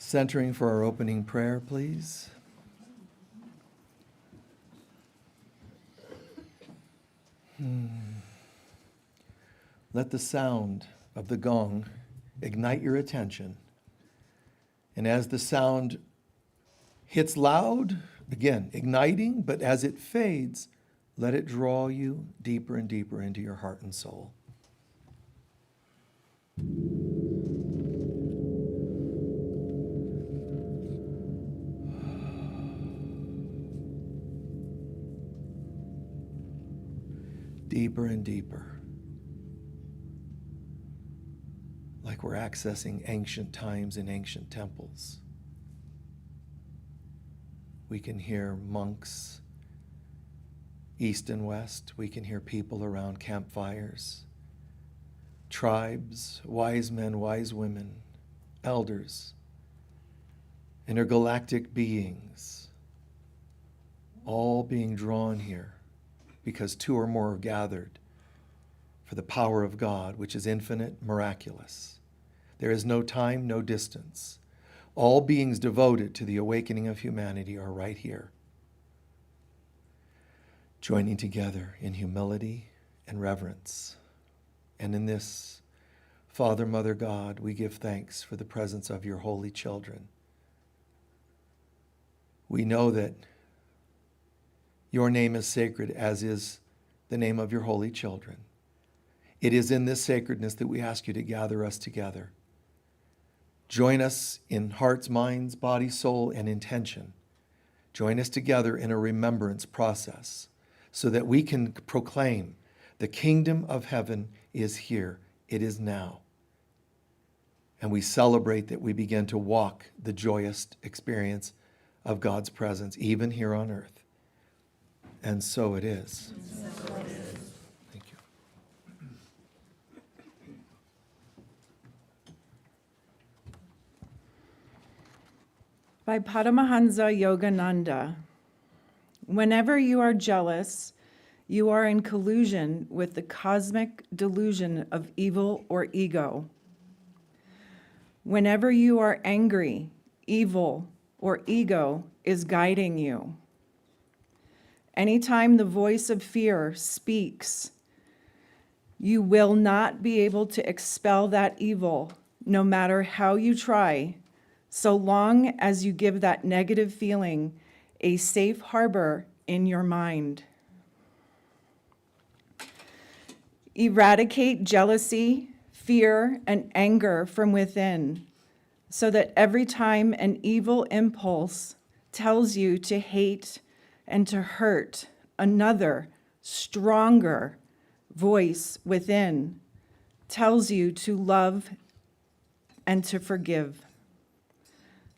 Centering for our opening prayer, please. Let the sound of the gong ignite your attention. And as the sound hits loud, again, igniting, but as it fades, let it draw you deeper and deeper into your heart and soul. Deeper and deeper. Like we're accessing ancient times in ancient temples. We can hear monks east and west. We can hear people around campfires, tribes, wise men, wise women, elders, intergalactic beings, all being drawn here because two or more are gathered for the power of God, which is infinite, miraculous. There is no time, no distance. All beings devoted to the awakening of humanity are right here, joining together in humility and reverence. And in this, Father, Mother, God, we give thanks for the presence of your holy children. We know that your name is sacred, as is the name of your holy children. It is in this sacredness that we ask you to gather us together. Join us in hearts, minds, body, soul, and intention. Join us together in a remembrance process so that we can proclaim the kingdom of heaven is here. It is now. And we celebrate that we begin to walk the joyous experience of God's presence, even here on earth. And so it is. Thank you. By Paramahansa Yogananda. Whenever you are jealous, you are in collusion with the cosmic delusion of evil or ego. Whenever you are angry, evil or ego is guiding you. Anytime the voice of fear speaks, you will not be able to expel that evil, no matter how you try, so long as you give that negative feeling a safe harbor in your mind. Eradicate jealousy, fear, and anger from within, so that every time an evil impulse tells you to hate and to hurt, another, stronger voice within tells you to love and to forgive.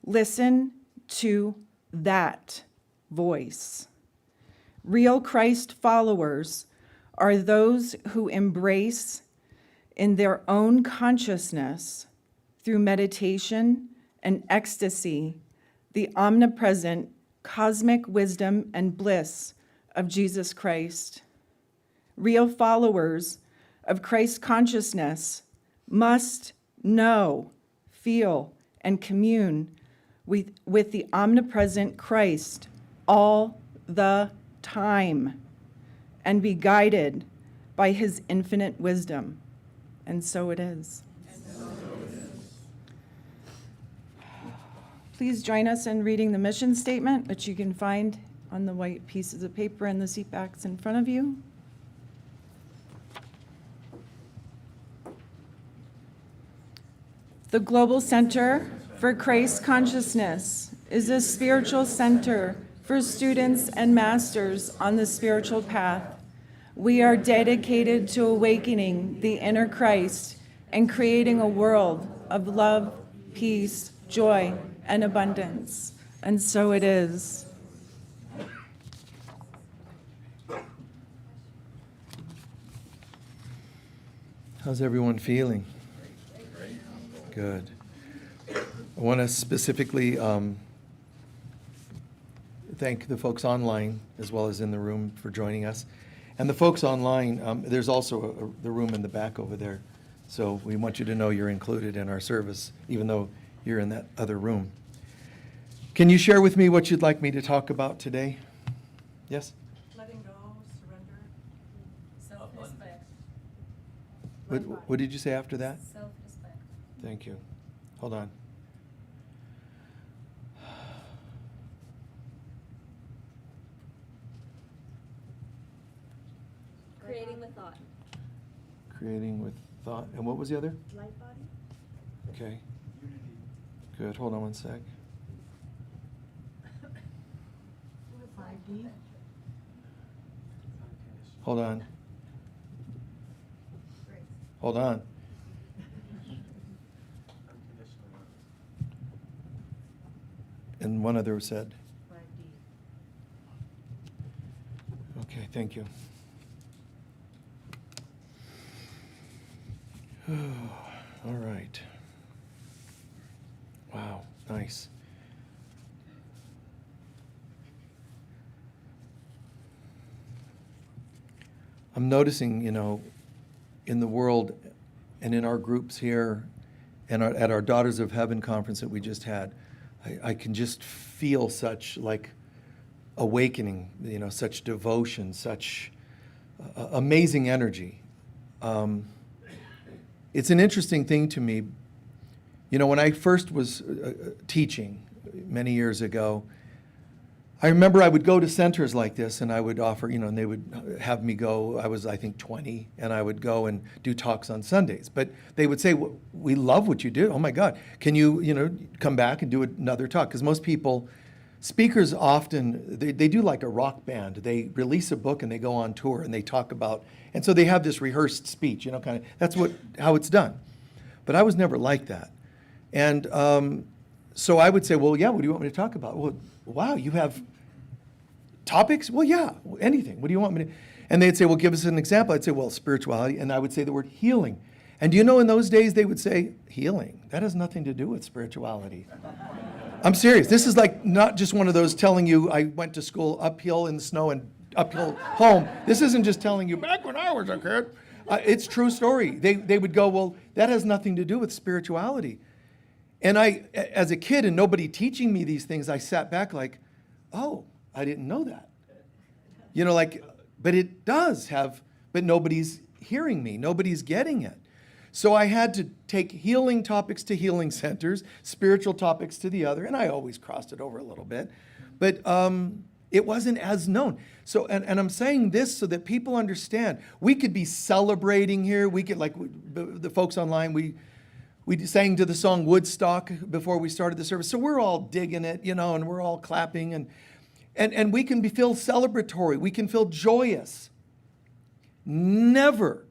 Listen to that voice. Real Christ followers are those who embrace in their own consciousness, through meditation and ecstasy, the omnipresent cosmic wisdom and bliss of Jesus Christ. Real followers of Christ consciousness must know, feel, and commune with the omnipresent Christ all the time and be guided by his infinite wisdom. And so it is. Please join us in reading the mission statement, which you can find on the white pieces of paper in the seat backs in front of you. The Global Center for Christ Consciousness is a spiritual center for students and masters on the spiritual path. We are dedicated to awakening the inner Christ and creating a world of love, peace, joy, and abundance. And so it is. How's everyone feeling? Good. I want to specifically thank the folks online as well as in the room for joining us. And the folks online, there's also the room in the back over there. So we want you to know you're included in our service, even though you're in that other room. Can you share with me what you'd like me to talk about today? Yes? Letting go, surrender, self-respect. What did you say after that? Self-respect. Thank you. Hold on. Creating with thought. Creating with thought. And what was the other? Light body. Okay. Good. Hold on one sec. 5D. Hold on. Hold on. And one other said. 5D. Okay, thank you. All right. Wow, nice. I'm noticing, in the world and in our groups here and at our Daughters of Heaven conference that we just had, I can just feel such awakening, such devotion, such amazing energy. It's an interesting thing to me. When I first was teaching many years ago, I remember I would go to centers like this and I would offer, and they would have me go. I was, I think, 20, and I would go and do talks on Sundays. But they would say, we love what you do. Oh my God, can you, come back and do another talk? Because most people, speakers often, they do like a rock band. They release a book and they go on tour and they talk about, and so they have this rehearsed speech, kind of, that's how it's done. But I was never like that. And so I would say, well, yeah, what do you want me to talk about? Well, wow, you have topics? Well, yeah, anything. What do you want me to? And they'd say, well, give us an example. I'd say, well, spirituality. And I would say the word healing. And do you know, in those days, they would say, healing? That has nothing to do with spirituality. I'm serious. This is like not just one of those telling you I went to school uphill in the snow and uphill home. This isn't just telling you, back when I was a kid. It's true story. They would go, well, that has nothing to do with spirituality. And I, as a kid and nobody teaching me these things, I sat back like, oh, I didn't know that. But it does have, but nobody's hearing me. Nobody's getting it. So I had to take healing topics to healing centers, spiritual topics to the other, and I always crossed it over a little bit. But it wasn't as known. So, and I'm saying this so that people understand. We could be celebrating here. We could, like the folks online, we sang to the song Woodstock before we started the service. So we're all digging it, and we're all clapping. And we can feel celebratory. We can feel joyous. Never,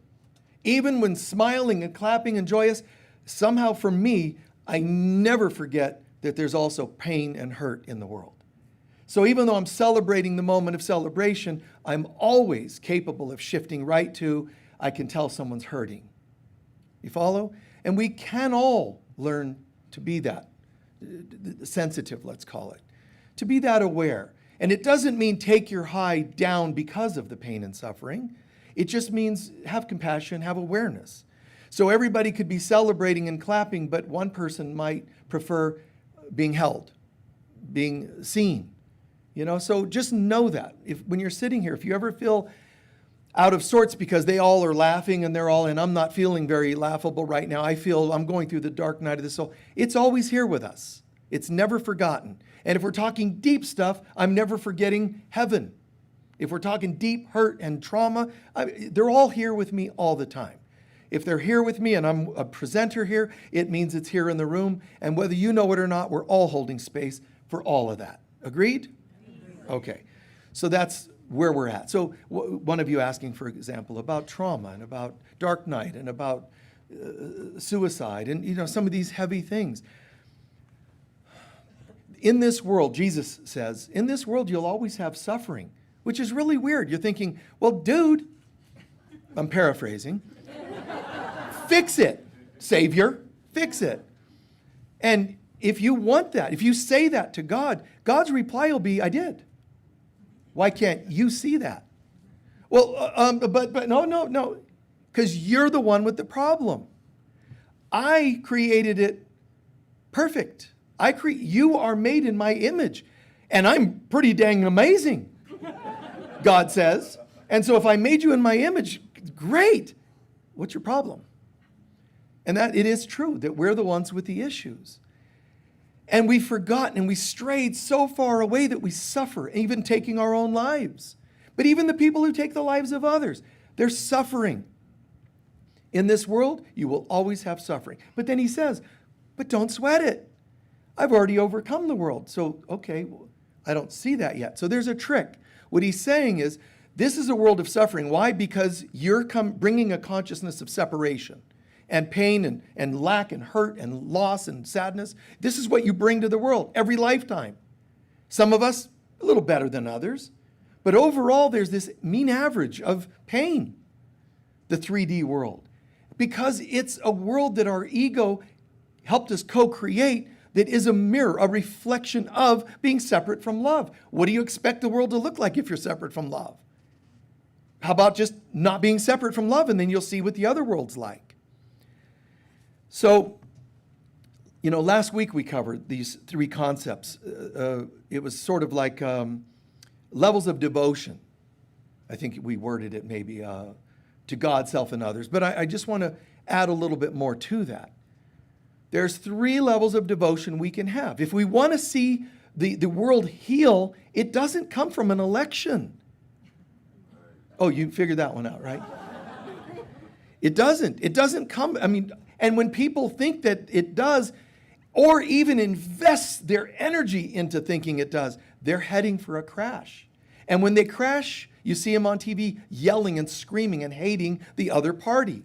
even when smiling and clapping and joyous, somehow for me, I never forget that there's also pain and hurt in the world. So even though I'm celebrating the moment of celebration, I'm always capable of shifting right to, I can tell someone's hurting. You follow? And we can all learn to be that sensitive, let's call it, to be that aware. And it doesn't mean take your high down because of the pain and suffering. It just means have compassion, have awareness. So everybody could be celebrating and clapping, but one person might prefer being held, being seen. So just know that. When you're sitting here, if you ever feel out of sorts because they all are laughing and I'm not feeling very laughable right now. I feel I'm going through the dark night of the soul. It's always here with us. It's never forgotten. And if we're talking deep stuff, I'm never forgetting heaven. If we're talking deep hurt and trauma, they're all here with me all the time. If they're here with me and I'm a presenter here, it means it's here in the room. And whether you know it or not, we're all holding space for all of that. Agreed? Okay. So that's where we're at. So one of you asking, for example, about trauma and about dark night and about suicide and some of these heavy things. In this world, Jesus says, in this world you'll always have suffering, which is really weird. You're thinking, well, dude, I'm paraphrasing, fix it, Savior, fix it. And if you want that, if you say that to God, God's reply will be, I did. Why can't you see that? Well, but no, because you're the one with the problem. I created it perfect. You are made in my image. And I'm pretty dang amazing, God says. And so if I made you in my image, great. What's your problem? And that it is true that we're the ones with the issues. And we've forgotten and we strayed so far away that we suffer, even taking our own lives. But even the people who take the lives of others, they're suffering. In this world, you will always have suffering. But then he says, but don't sweat it. I've already overcome the world. So, okay, well, I don't see that yet. So there's a trick. What he's saying is, this is a world of suffering. Why? Because you're bringing a consciousness of separation and pain and lack and hurt and loss and sadness. This is what you bring to the world every lifetime. Some of us a little better than others. But overall, there's this mean average of pain, the 3D world. Because it's a world that our ego helped us co-create that is a mirror, a reflection of being separate from love. What do you expect the world to look like if you're separate from love? How about just not being separate from love, and then you'll see what the other world's like. So, last week we covered these three concepts. It was sort of like levels of devotion. I think we worded it maybe to God, self, and others. But I just want to add a little bit more to that. There's 3 levels of devotion we can have. If we want to see the world heal, it doesn't come from an election. Oh, you figured that one out, right? It doesn't. It doesn't come, and when people think that it does, or even invest their energy into thinking it does, they're heading for a crash. And when they crash, you see them on TV yelling and screaming and hating the other party,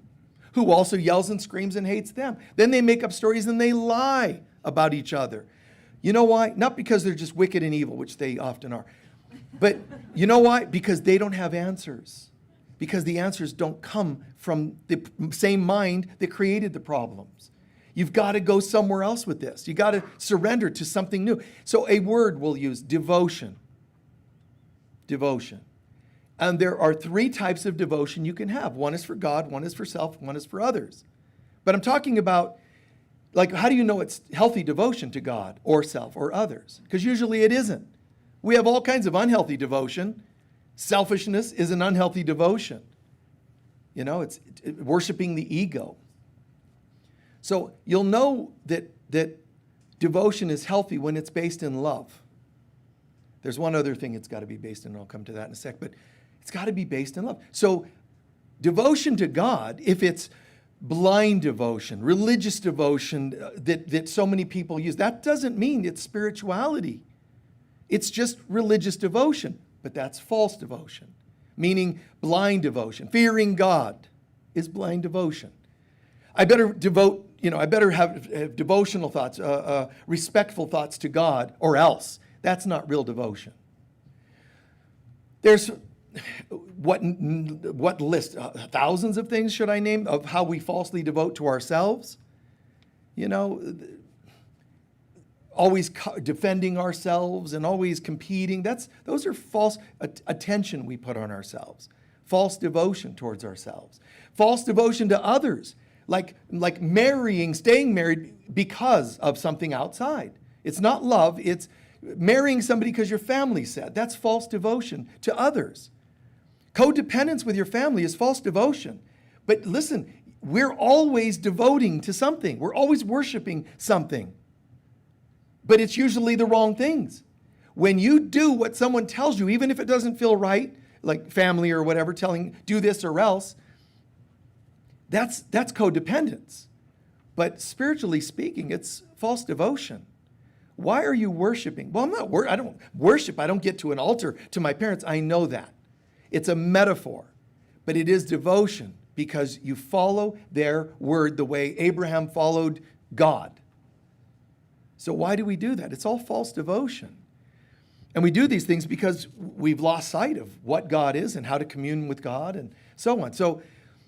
who also yells and screams and hates them. Then they make up stories and they lie about each other. You know why? Not because they're just wicked and evil, which they often are. But you know why? Because they don't have answers. Because the answers don't come from the same mind that created the problems. You've got to go somewhere else with this. You got to surrender to something new. So a word we'll use, devotion. Devotion. And there are 3 types of devotion you can have. One is for God, one is for self, one is for others. But I'm talking about, how do you know it's healthy devotion to God or self or others? Because usually it isn't. We have all kinds of unhealthy devotion. Selfishness is an unhealthy devotion. It's worshiping the ego. So you'll know that devotion is healthy when it's based in love. There's one other thing it's got to be based in, and I'll come to that in a sec, but it's got to be based in love. So devotion to God, if it's blind devotion, religious devotion that so many people use, that doesn't mean it's spirituality. It's just religious devotion, but that's false devotion, meaning blind devotion. Fearing God is blind devotion. I better have devotional thoughts, respectful thoughts to God, or else. That's not real devotion. There's what list? Thousands of things should I name of how we falsely devote to ourselves? Always defending ourselves and always competing. Those are false attention we put on ourselves. False devotion towards ourselves. False devotion to others, like marrying, staying married because of something outside. It's not love, it's marrying somebody because your family said. That's false devotion to others. Codependence with your family is false devotion. But listen, we're always devoting to something. We're always worshiping something. But it's usually the wrong things. When you do what someone tells you, even if it doesn't feel right, like family or whatever telling, do this or else, that's codependence. But spiritually speaking, it's false devotion. Why are you worshiping? Well, I don't worship. I don't get to an altar to my parents. I know that. It's a metaphor. But it is devotion because you follow their word the way Abraham followed God. So why do we do that? It's all false devotion. And we do these things because we've lost sight of what God is and how to commune with God and so on. So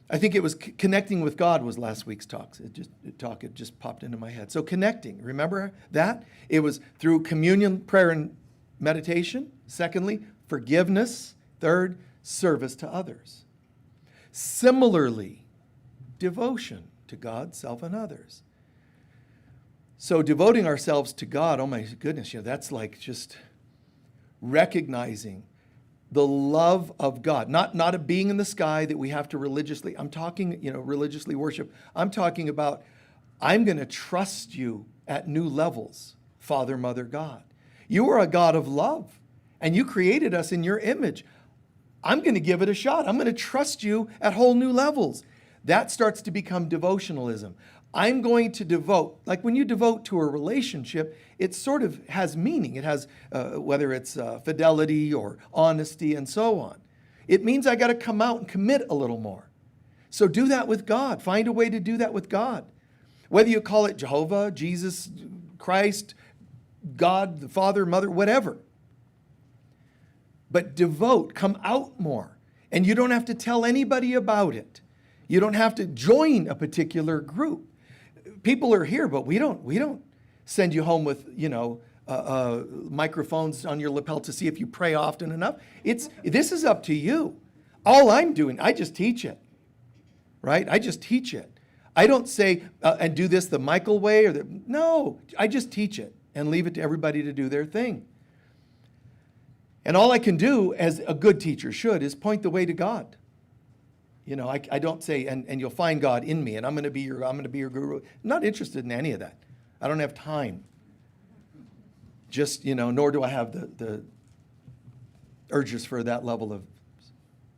I think it was connecting with God was last week's talk. It just popped into my head. So connecting, remember that? It was through communion, prayer, and meditation. Secondly, forgiveness. Third, service to others. Similarly, devotion to God, self, and others. So devoting ourselves to God, oh my goodness, that's like just recognizing the love of God, not a being in the sky that we have to religiously, I'm talking, religiously worship. I'm talking about, I'm going to trust you at new levels, Father, Mother, God. You are a God of love, and you created us in your image. I'm going to give it a shot. I'm going to trust you at whole new levels. That starts to become devotionalism. I'm going to devote, like when you devote to a relationship, it sort of has meaning. It has, whether it's fidelity or honesty and so on. It means I got to come out and commit a little more. So do that with God. Find a way to do that with God. Whether you call it Jehovah, Jesus, Christ, God, the Father, Mother, whatever. But devote, come out more. And you don't have to tell anybody about it. You don't have to join a particular group. People are here, but we don't send you home with, microphones on your lapel to see if you pray often enough. This is up to you. All I'm doing, I just teach it, right? I just teach it. I don't say, and do this the Michael way no, I just teach it and leave it to everybody to do their thing. And all I can do, as a good teacher should, is point the way to God. I don't say, and you'll find God in me, and I'm going to be your guru. I'm not interested in any of that. I don't have time. Just, nor do I have the urges for that level of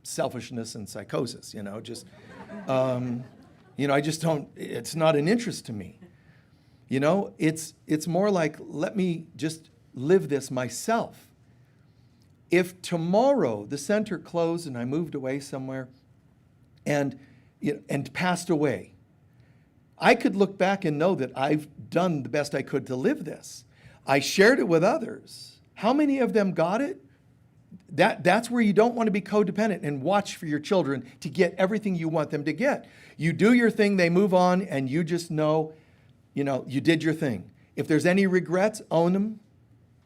selfishness and psychosis, I just don't, it's not an interest to me. It's more like, let me just live this myself. If tomorrow the center closed and I moved away somewhere and passed away, I could look back and know that I've done the best I could to live this. I shared it with others. How many of them got it? That's where you don't want to be codependent and watch for your children to get everything you want them to get. You do your thing, they move on, and you just know, you did your thing. If there's any regrets, own them.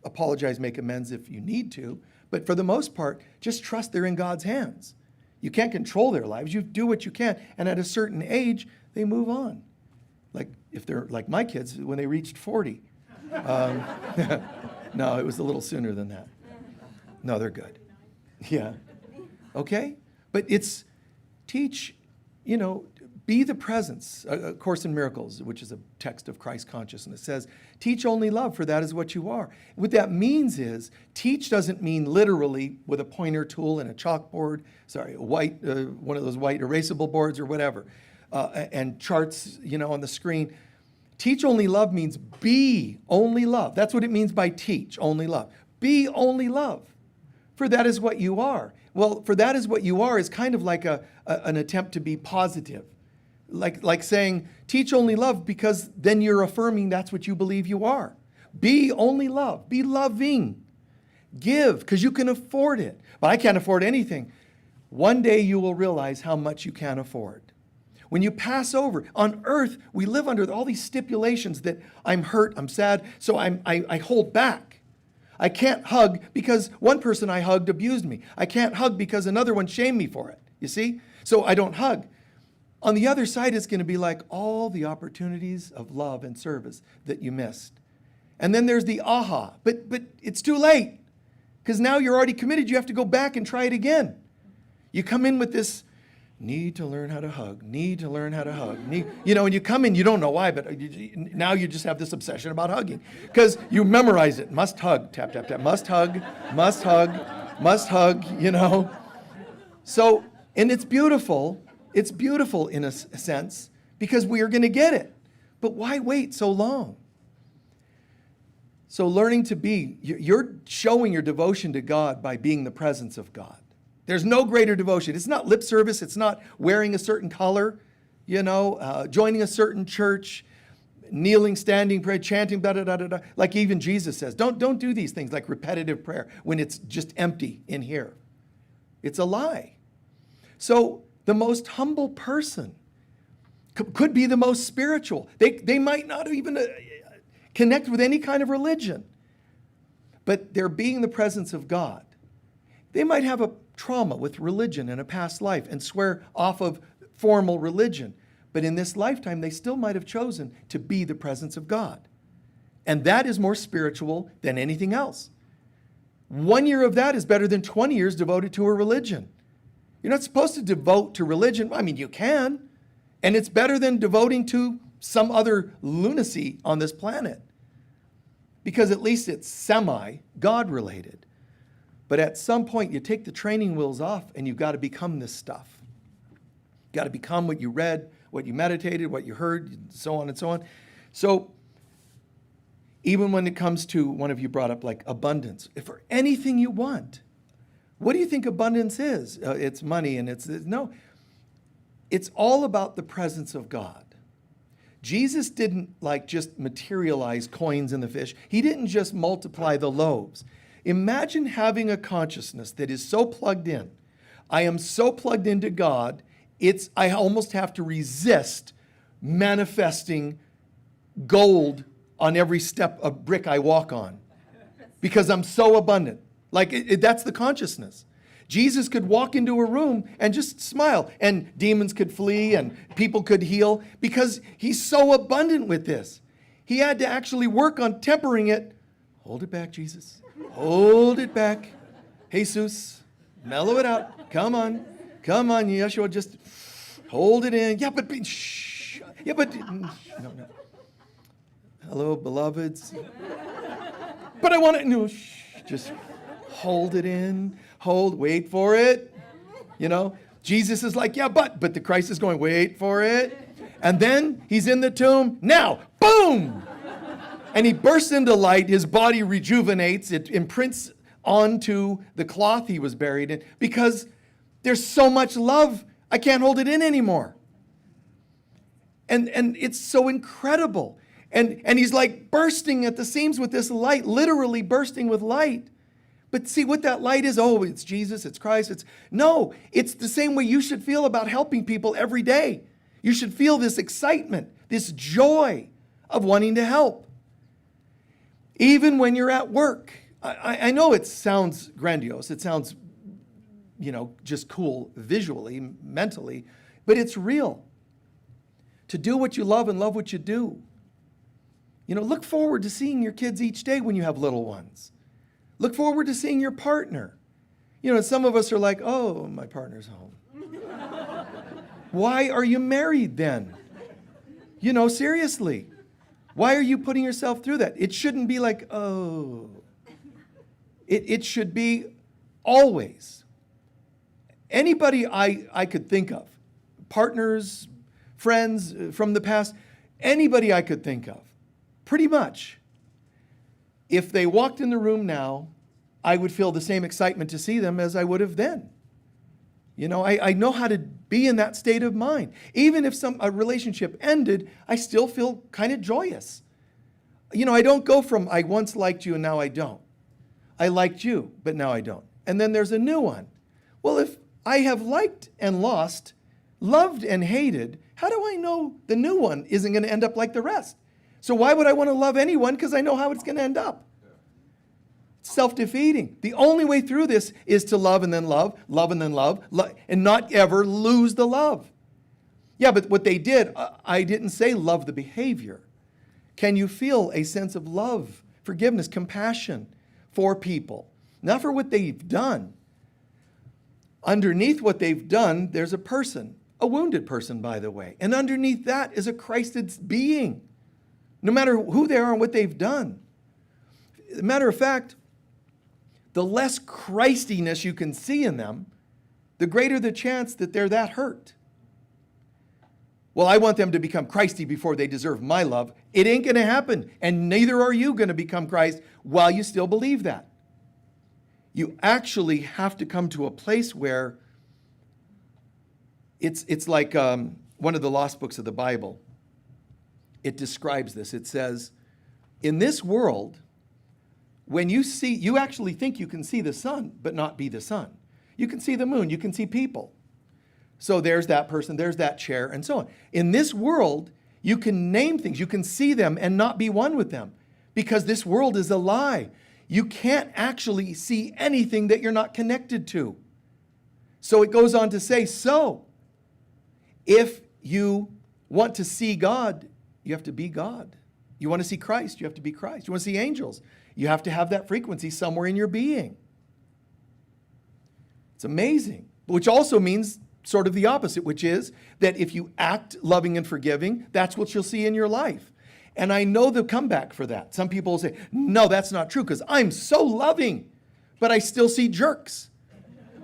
Apologize, make amends if you need to. But for the most part, just trust they're in God's hands. You can't control their lives. You do what you can. And at a certain age, they move on. Like if they're like my kids, when they reached 40. No, it was a little sooner than that. No, they're good. Yeah. Okay? But it's teach, be the presence. A Course in Miracles, which is a text of Christ consciousness, says, teach only love, for that is what you are. What that means is, teach doesn't mean literally with a pointer tool and a chalkboard, one of those white erasable boards or whatever, and charts, on the screen. Teach only love means be only love. That's what it means by teach, only love. Be only love, for that is what you are. Well, for that is what you are is kind of like an attempt to be positive. Like saying, teach only love, because then you're affirming that's what you believe you are. Be only love. Be loving. Give, because you can afford it. But I can't afford anything. One day you will realize how much you can afford. When you pass over, on earth, we live under all these stipulations that I'm hurt, I'm sad, so I hold back. I can't hug because one person I hugged abused me. I can't hug because another one shamed me for it, you see? So I don't hug. On the other side, it's going to be like all the opportunities of love and service that you missed. And then there's the aha, but it's too late, because now you're already committed. You have to go back and try it again. You come in with this need to learn how to hug, need to learn how to hug. And you come in, you don't know why, but now you just have this obsession about hugging because you memorize it. Must hug, tap, tap, tap, must hug, must hug, must hug, So, and it's beautiful. It's beautiful in a sense because we are going to get it. But why wait so long? So learning to be, you're showing your devotion to God by being the presence of God. There's no greater devotion. It's not lip service. It's not wearing a certain color, joining a certain church, kneeling, standing, prayer, chanting, da-da-da-da-da. Like even Jesus says, don't do these things like repetitive prayer when it's just empty in here. It's a lie. So the most humble person could be the most spiritual. They might not even connect with any kind of religion, but they're being the presence of God. They might have a trauma with religion in a past life and swear off of formal religion. But in this lifetime, they still might have chosen to be the presence of God. And that is more spiritual than anything else. 1 year of that is better than 20 years devoted to a religion. You're not supposed to devote to religion. I mean, you can. And it's better than devoting to some other lunacy on this planet. Because at least it's semi-God related. But at some point, you take the training wheels off and you've got to become this stuff. You've got to become what you read, what you meditated, what you heard, so on and so on. So even when it comes to, one of you brought up like abundance, if for anything you want, what do you think abundance is? It's money and no. It's all about the presence of God. Jesus didn't like just materialize coins and the fish. He didn't just multiply the loaves. Imagine having a consciousness that is so plugged in. I am so plugged into God, I almost have to resist manifesting gold on every step of brick I walk on because I'm so abundant. Like that's the consciousness. Jesus could walk into a room and just smile and demons could flee and people could heal because he's so abundant with this. He had to actually work on tempering it. Hold it back, Jesus. Hold it back. Jesus, mellow it out. Come on, Yeshua, just hold it in. Yeah, but shh. Yeah, but no. Hello, beloveds. But I want it. No, shh. Just hold it in. Wait for it. You know, Jesus is like, yeah, but the Christ is going, wait for it. And then he's in the tomb. Now, boom. And he bursts into light. His body rejuvenates. It imprints onto the cloth he was buried in because there's so much love. I can't hold it in anymore. And it's so incredible. And he's like bursting at the seams with this light, literally bursting with light. But see what that light is? Oh, it's Jesus, it's Christ. No, it's the same way you should feel about helping people every day. You should feel this excitement, this joy of wanting to help. Even when you're at work. I know it sounds grandiose. It sounds, just cool visually, mentally, but it's real. To do what you love and love what you do. Look forward to seeing your kids each day when you have little ones. Look forward to seeing your partner. Some of us are like, oh, my partner's home. Why are you married then? Seriously. Why are you putting yourself through that? It shouldn't be like, oh. It should be always. Anybody I could think of, partners, friends from the past, anybody I could think of, pretty much, if they walked in the room now, I would feel the same excitement to see them as I would have then. I know how to be in that state of mind. Even if a relationship ended, I still feel kind of joyous. I don't go from, I once liked you and now I don't. I liked you, but now I don't. And then there's a new one. Well, if I have liked and lost, loved and hated, how do I know the new one isn't going to end up like the rest? So why would I want to love anyone? Because I know how it's going to end up. It's self-defeating. The only way through this is to love and then love and then love, and not ever lose the love. Yeah, but what they did, I didn't say love the behavior. Can you feel a sense of love, forgiveness, compassion for people? Not for what they've done. Underneath what they've done, there's a person, a wounded person, by the way. And underneath that is a Christed being. No matter who they are and what they've done. As a matter of fact, the less Christiness you can see in them, the greater the chance that they're that hurt. Well, I want them to become Christy before they deserve my love. It ain't going to happen, and neither are you going to become Christ while you still believe that. You actually have to come to a place where it's like one of the lost books of the Bible. It describes this. It says, in this world, when you actually think you can see the sun, but not be the sun. You can see the moon, you can see people. So there's that person, there's that chair, and so on. In this world, you can name things, you can see them and not be one with them, because this world is a lie. You can't actually see anything that you're not connected to. So it goes on to say, so if you want to see God, you have to be God. You want to see Christ, you have to be Christ. You want to see angels, you have to have that frequency somewhere in your being. It's amazing, which also means sort of the opposite, which is that if you act loving and forgiving, that's what you'll see in your life. And I know the comeback for that. Some people will say, no, that's not true because I'm so loving, but I still see jerks.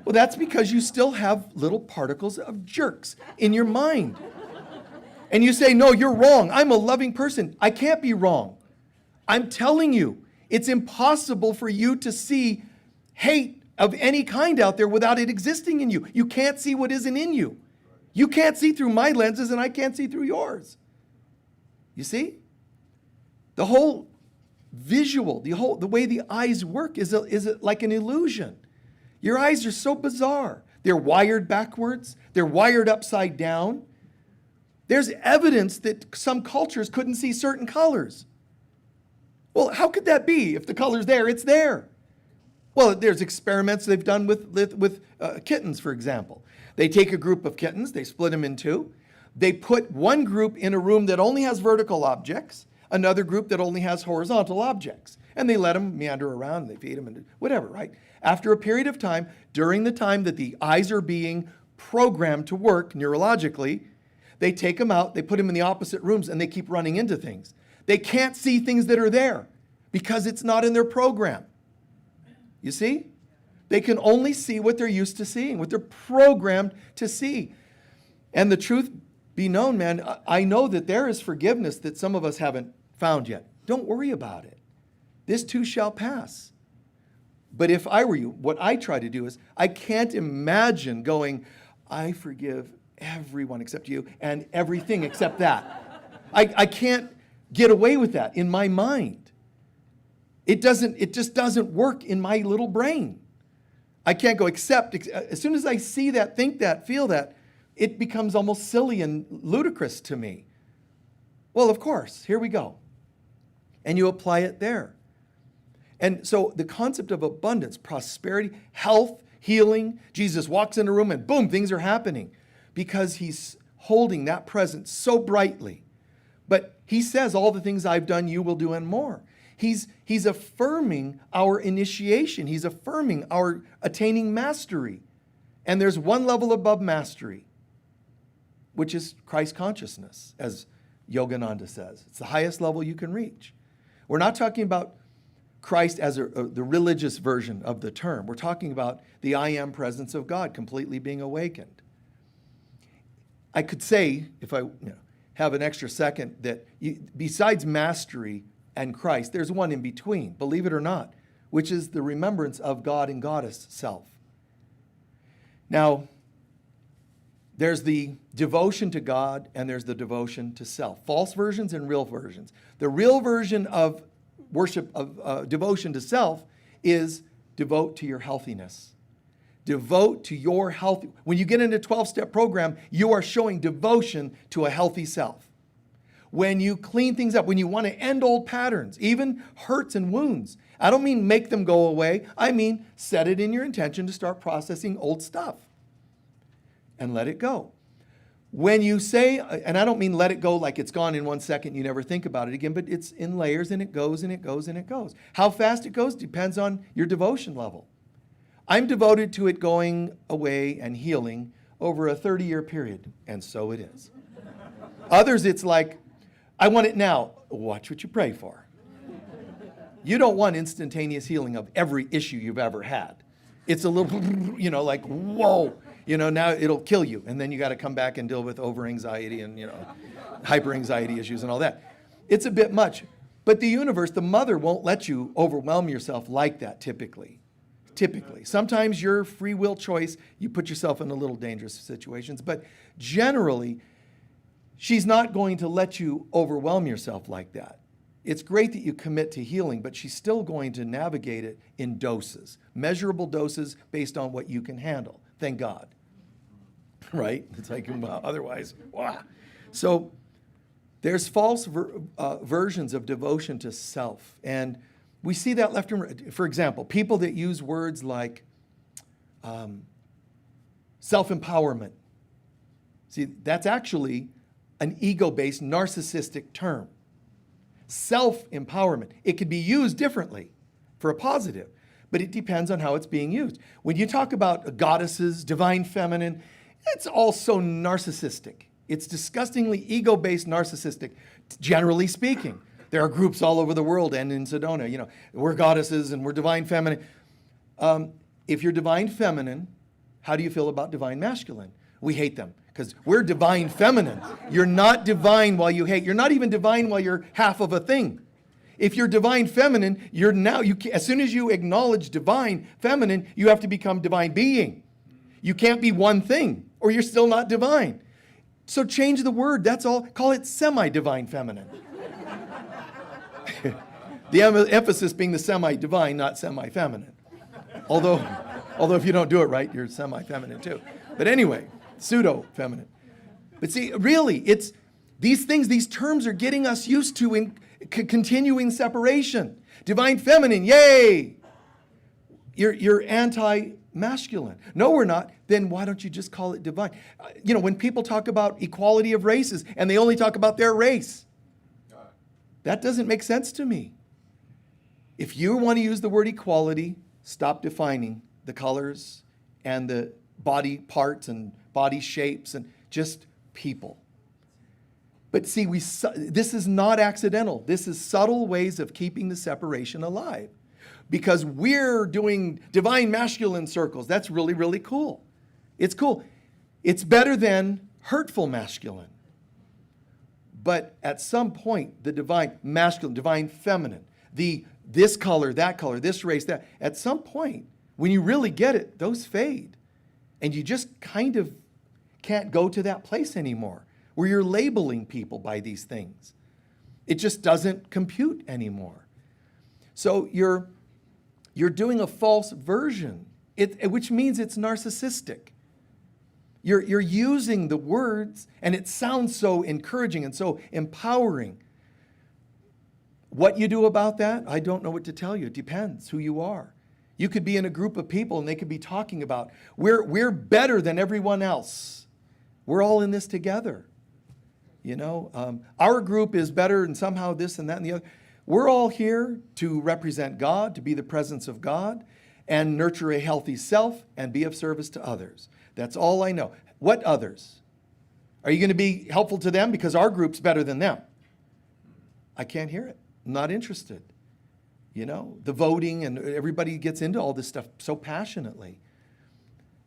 Well, that's because you still have little particles of jerks in your mind. And you say, no, you're wrong. I'm a loving person. I can't be wrong. I'm telling you, it's impossible for you to see hate of any kind out there without it existing in you. You can't see what isn't in you. You can't see through my lenses and I can't see through yours. You see? The whole visual, the way the eyes work is like an illusion. Your eyes are so bizarre. They're wired backwards. They're wired upside down. There's evidence that some cultures couldn't see certain colors. Well, how could that be? If the color's there, it's there. Well, there's experiments they've done with kittens, for example. They take a group of kittens, they split them in two. They put one group in a room that only has vertical objects, another group that only has horizontal objects. And they let them meander around, and they feed them and whatever, right? After a period of time, during the time that the eyes are being programmed to work neurologically, they take them out, they put them in the opposite rooms, and they keep running into things. They can't see things that are there because it's not in their program. You see? They can only see what they're used to seeing, what they're programmed to see. And the truth be known, man, I know that there is forgiveness that some of us haven't found yet. Don't worry about it. This too shall pass. But if I were you, what I try to do is, I can't imagine going, I forgive everyone except you and everything except that. I can't get away with that in my mind. It just doesn't work in my little brain. I can't go except, as soon as I see that, think that, feel that, it becomes almost silly and ludicrous to me. Well, of course, here we go. And you apply it there. And so the concept of abundance, prosperity, health, healing, Jesus walks in a room and boom, things are happening because he's holding that presence so brightly. But he says, all the things I've done, you will do and more. He's affirming our initiation. He's affirming our attaining mastery. And there's one level above mastery, which is Christ consciousness, as Yogananda says. It's the highest level you can reach. We're not talking about Christ as the religious version of the term. We're talking about the I am presence of God completely being awakened. I could say, if I have an extra second, that besides mastery and Christ, there's one in between, believe it or not, which is the remembrance of God and Goddess self. Now, there's the devotion to God and there's the devotion to self. False versions and real versions. The real version of worship, of devotion to self, is devote to your healthiness. Devote to your health. When you get into a 12-step program, you are showing devotion to a healthy self. When you clean things up, when you want to end old patterns, even hurts and wounds, I don't mean make them go away. I mean set it in your intention to start processing old stuff and let it go. When you say, and I don't mean let it go like it's gone in 1 second, you never think about it again, but it's in layers and it goes and it goes and it goes. How fast it goes depends on your devotion level. I'm devoted to it going away and healing over a 30-year period, and so it is. Others, it's like, I want it now. Watch what you pray for. You don't want instantaneous healing of every issue you've ever had. It's a little, like, whoa, now it'll kill you. And then you got to come back and deal with over-anxiety and, hyper-anxiety issues and all that. It's a bit much. But the universe, the mother, won't let you overwhelm yourself like that typically. Sometimes your free will choice, you put yourself in a little dangerous situations. But generally, she's not going to let you overwhelm yourself like that. It's great that you commit to healing, but she's still going to navigate it in doses, measurable doses based on what you can handle. Thank God. Right? It's like, otherwise, wow. So there's false versions of devotion to self. And we see that left and right. For example, people that use words like self-empowerment. See, that's actually an ego-based narcissistic term. self-empowerment. It could be used differently for a positive, but it depends on how it's being used. When you talk about goddesses, divine feminine, it's all so narcissistic. It's disgustingly ego-based narcissistic, generally speaking. There are groups all over the world and in Sedona, we're goddesses and we're divine feminine. If you're divine feminine, how do you feel about divine masculine? We hate them because we're divine feminine. You're not divine while you hate. You're not even divine while you're half of a thing. If you're divine feminine, as soon as you acknowledge divine feminine, you have to become divine being. You can't be one thing or you're still not divine. So change the word, that's all. Call it semi-divine feminine. The emphasis being the semi-divine, not semi-feminine. Although if you don't do it right, you're semi-feminine too. But anyway, pseudo-feminine. But see, really, it's these terms are getting us used to in continuing separation. Divine feminine, yay! You're anti-masculine. No, we're not. Then why don't you just call it divine? When people talk about equality of races and they only talk about their race, that doesn't make sense to me. If you want to use the word equality, stop defining the colors and the body parts and body shapes and just people. But see, this is not accidental. This is subtle ways of keeping the separation alive. Because we're doing divine masculine circles. That's really, really cool. It's cool. It's better than hurtful masculine. But at some point, the divine masculine, divine feminine, this color, this race, that, at some point, when you really get it, those fade. And you just kind of can't go to that place anymore where you're labeling people by these things. It just doesn't compute anymore. So you're doing a false version, which means it's narcissistic. You're using the words, and it sounds so encouraging and so empowering. What you do about that, I don't know what to tell you. It depends who you are. You could be in a group of people and they could be talking about, we're better than everyone else. We're all in this together. Our group is better and somehow this and that and the other. We're all here to represent God, to be the presence of God, and nurture a healthy self and be of service to others. That's all I know. What others? Are you going to be helpful to them because our group's better than them? I can't hear it. I'm not interested. The voting and everybody gets into all this stuff so passionately.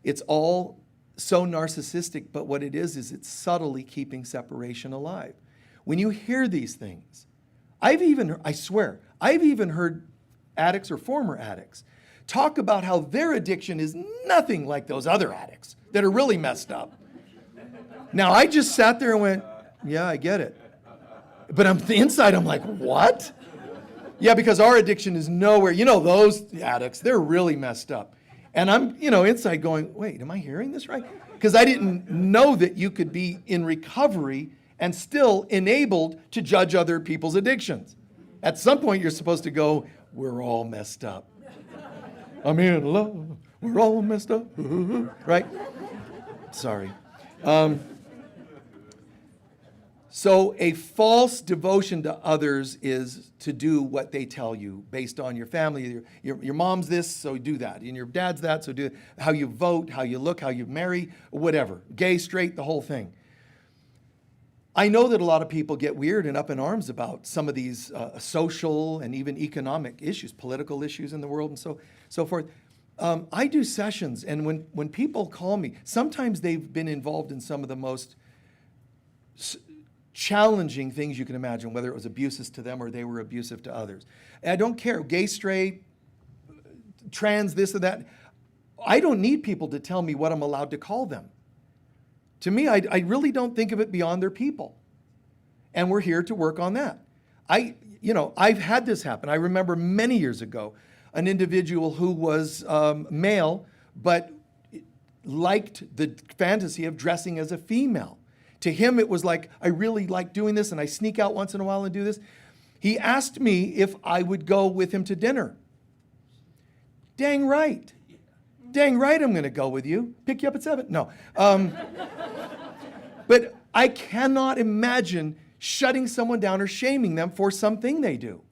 It's all so narcissistic, but what it is it's subtly keeping separation alive. When you hear these things, I swear, I've even heard addicts or former addicts talk about how their addiction is nothing like those other addicts that are really messed up. Now, I just sat there and went, yeah, I get it. But inside, I'm like, what? Yeah, because our addiction is nowhere. Those addicts, they're really messed up. And I'm, inside going, wait, am I hearing this right? Because I didn't know that you could be in recovery and still enabled to judge other people's addictions. At some point, you're supposed to go, we're all messed up. I'm in love. We're all messed up. Right? Sorry. So a false devotion to others is to do what they tell you based on your family. Your mom's this, so do that. And your dad's that, so do it. How you vote, how you look, how you marry, whatever. Gay, straight, the whole thing. I know that a lot of people get weird and up in arms about some of these social and even economic issues, political issues in the world and so forth. I do sessions, and when people call me, sometimes they've been involved in some of the most challenging things you can imagine, whether it was abuses to them or they were abusive to others. And I don't care, gay, straight, trans, this or that. I don't need people to tell me what I'm allowed to call them. To me, I really don't think of it beyond their people. And we're here to work on that. I've had this happen. I remember many years ago, an individual who was male, but liked the fantasy of dressing as a female. To him, it was like, I really like doing this, and I sneak out once in a while and do this. He asked me if I would go with him to dinner. Dang right. Dang right I'm going to go with you. Pick you up at 7. No. But I cannot imagine shutting someone down or shaming them for something they do.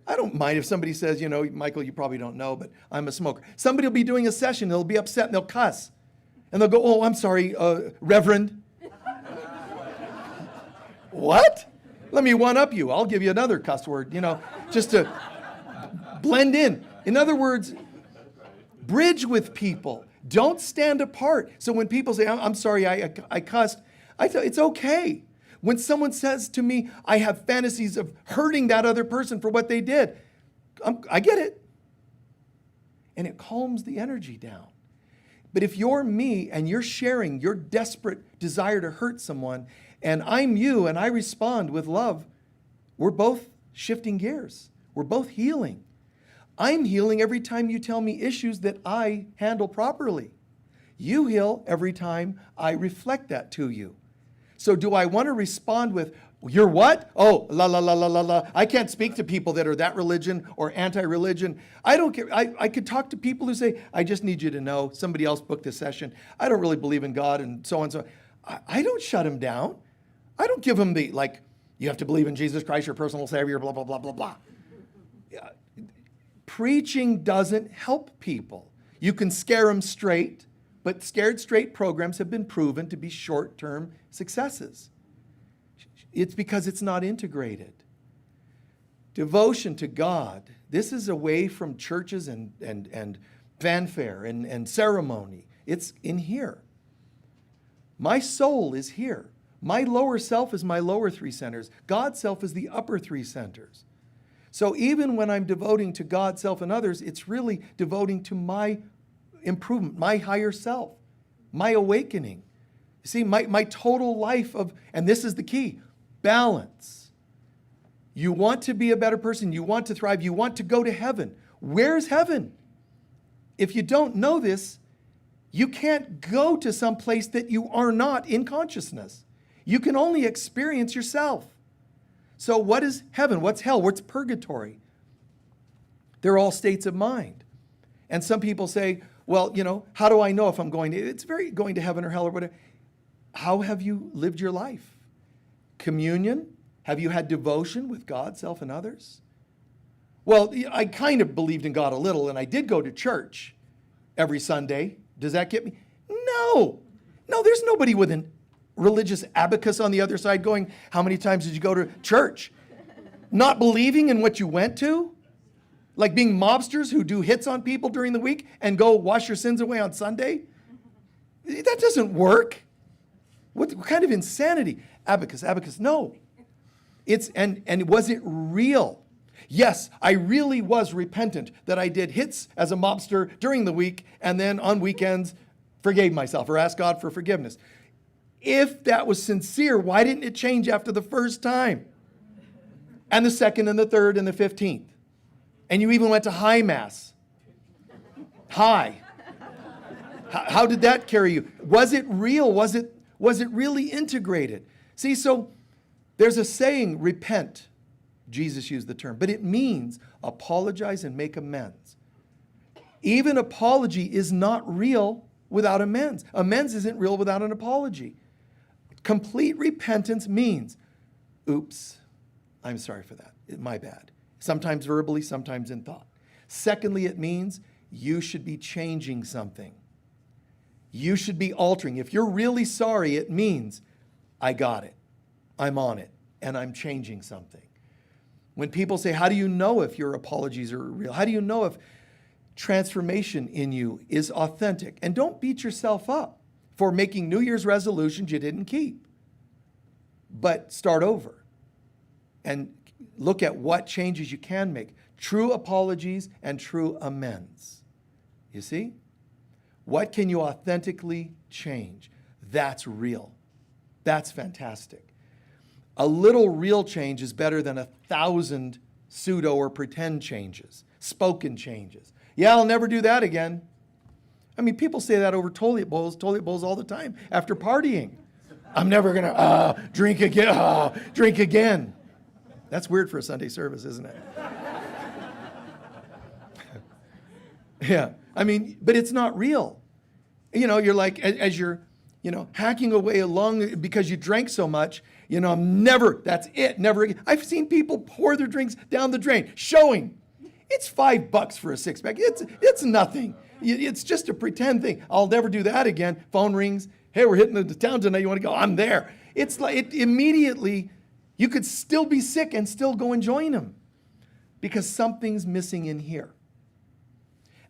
I don't mind if somebody says, Michael, you probably don't know, but I'm a smoker. Somebody will be doing a session, they'll be upset and they'll cuss. And they'll go, oh, I'm sorry, Reverend. What? Let me one up you. I'll give you another cuss word, just to blend in. In other words, bridge with people. Don't stand apart. So when people say, I'm sorry, I cussed, I tell it's okay. When someone says to me, I have fantasies of hurting that other person for what they did, I get it. And it calms the energy down. But if you're me and you're sharing your desperate desire to hurt someone, and I'm you and I respond with love, we're both shifting gears. We're both healing. I'm healing every time you tell me issues that I handle properly. You heal every time I reflect that to you. So do I want to respond with, you're what? Oh, la, la, la, la, la, la. I can't speak to people that are that religion or anti-religion. I don't care. I could talk to people who say, I just need you to know, somebody else booked this session. I don't really believe in God and so on and so on. I don't shut them down. I don't give them the, you have to believe in Jesus Christ, your personal Savior, blah, blah, blah, blah, blah. Preaching doesn't help people. You can scare them straight, but scared straight programs have been proven to be short-term successes. It's because it's not integrated. Devotion to God, this is away from churches and fanfare and ceremony. It's in here. My soul is here. My lower self is my lower three centers. God's self is the upper three centers. So even when I'm devoting to God's self and others, it's really devoting to my improvement, my higher self, my awakening. See, my total life of, and this is the key, balance. You want to be a better person. You want to thrive. You want to go to heaven. Where's heaven? If you don't know this, you can't go to some place that you are not in consciousness. You can only experience yourself. So what is heaven? What's hell? What's purgatory? They're all states of mind. And some people say, well, how do I know if I'm going to heaven or hell or whatever? How have you lived your life? Communion? Have you had devotion with God, self, and others? Well, I kind of believed in God a little, and I did go to church every Sunday. Does that get me? No, there's nobody with an religious abacus on the other side going, how many times did you go to church? Not believing in what you went to? Like being mobsters who do hits on people during the week and go wash your sins away on Sunday? That doesn't work. What kind of insanity? Abacus, no. And was it real? Yes, I really was repentant that I did hits as a mobster during the week and then on weekends forgave myself or asked God for forgiveness. If that was sincere, why didn't it change after the first time? And the second and the third and the 15th? And you even went to high mass. High. How did that carry you? Was it real? Was it really integrated? See, so there's a saying, repent. Jesus used the term, but it means apologize and make amends. Even apology is not real without amends. Amends isn't real without an apology. Complete repentance means, oops, I'm sorry for that. My bad. Sometimes verbally, sometimes in thought. Secondly, it means you should be changing something. You should be altering. If you're really sorry, it means I got it. I'm on it, and I'm changing something. When people say, how do you know if your apologies are real? How do you know if transformation in you is authentic? And don't beat yourself up for making New Year's resolutions you didn't keep. But start over and look at what changes you can make. True apologies and true amends. You see? What can you authentically change? That's real. That's fantastic. A little real change is better than 1,000 pseudo or pretend changes, spoken changes. Yeah, I'll never do that again. I mean, people say that over toilet bowls all the time after partying. I'm never going to drink again. That's weird for a Sunday service, isn't it? Yeah, I mean, but it's not real. You're like, as you're, hacking away along because you drank so much, That's it, never again. I've seen people pour their drinks down the drain, showing. It's $5 for a six-pack. It's nothing. It's just a pretend thing. I'll never do that again. Phone rings. Hey, we're hitting the town tonight. You want to go? I'm there. It's like it immediately, you could still be sick and still go and join them because something's missing in here.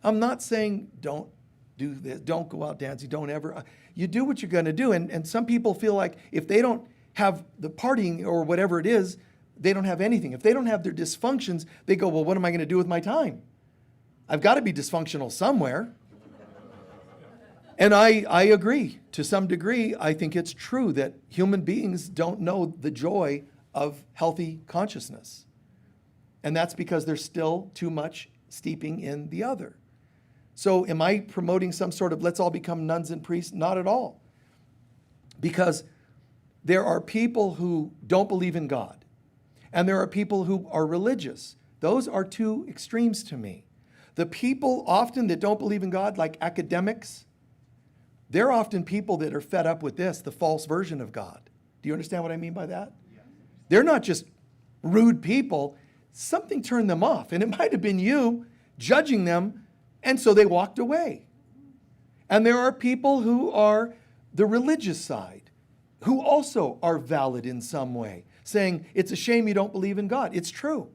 I'm not saying don't do this, don't go out dancing, don't ever. You do what you're going to do. And some people feel like if they don't have the partying or whatever it is, they don't have anything. If they don't have their dysfunctions, they go, well, what am I going to do with my time? I've got to be dysfunctional somewhere. And I agree to some degree. I think it's true that human beings don't know the joy of healthy consciousness. And that's because there's still too much steeping in the other. So am I promoting some sort of let's all become nuns and priests? Not at all. Because there are people who don't believe in God. And there are people who are religious. Those are two extremes to me. The people often that don't believe in God, like academics, they're often people that are fed up with this, the false version of God. Do you understand what I mean by that? Yeah. They're not just rude people. Something turned them off. And it might have been you judging them, and so they walked away. And there are people who are the religious side, who also are valid in some way, saying, it's a shame you don't believe in God. It's true.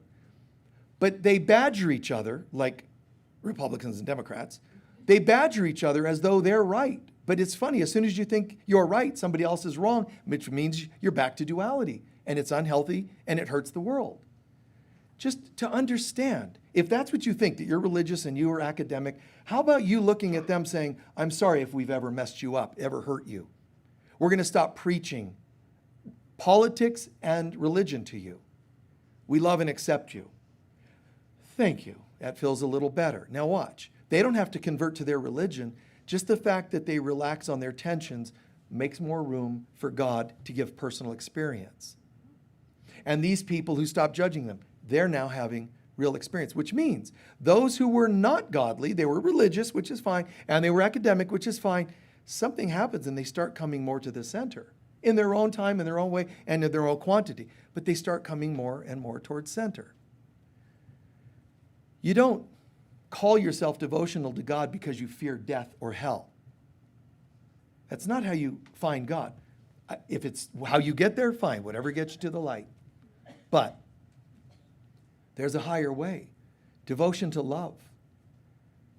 But they badger each other, like Republicans and Democrats. They badger each other as though they're right. But it's funny, as soon as you think you're right, somebody else is wrong, which means you're back to duality. And it's unhealthy, and it hurts the world. Just to understand, if that's what you think, that you're religious and you are academic, how about you looking at them saying, I'm sorry if we've ever messed you up, ever hurt you. We're going to stop preaching politics and religion to you. We love and accept you. Thank you. That feels a little better. Now watch. They don't have to convert to their religion. Just the fact that they relax on their tensions makes more room for God to give personal experience. And these people who stop judging them, they're now having real experience, which means those who were not godly, they were religious, which is fine, and they were academic, which is fine, something happens and they start coming more to the center in their own time, in their own way, and in their own quantity. But they start coming more and more towards center. You don't call yourself devotional to God because you fear death or hell. That's not how you find God. If it's how you get there, fine, whatever gets you to the light. But there's a higher way. Devotion to love.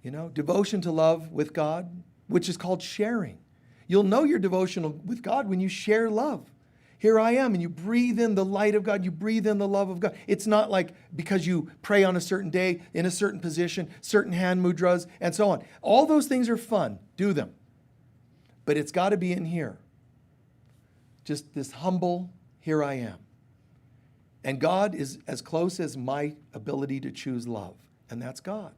Devotion to love with God, which is called sharing. You'll know you're devotional with God when you share love. Here I am, and you breathe in the light of God, you breathe in the love of God. It's not like because you pray on a certain day, in a certain position, certain hand mudras, and so on. All those things are fun. Do them. But it's got to be in here. Just this humble, here I am. And God is as close as my ability to choose love, and that's God.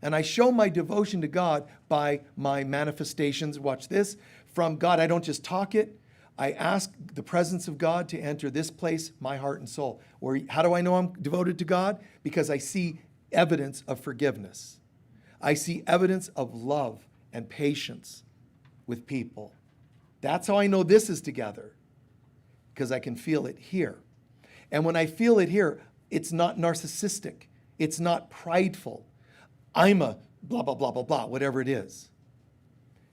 And I show my devotion to God by my manifestations, watch this, from God. I don't just talk it. I ask the presence of God to enter this place, my heart and soul. How do I know I'm devoted to God? Because I see evidence of forgiveness. I see evidence of love and patience with people. That's how I know this is together, because I can feel it here. And when I feel it here, it's not narcissistic. It's not prideful. I'm a blah, blah, blah, blah, blah, whatever it is.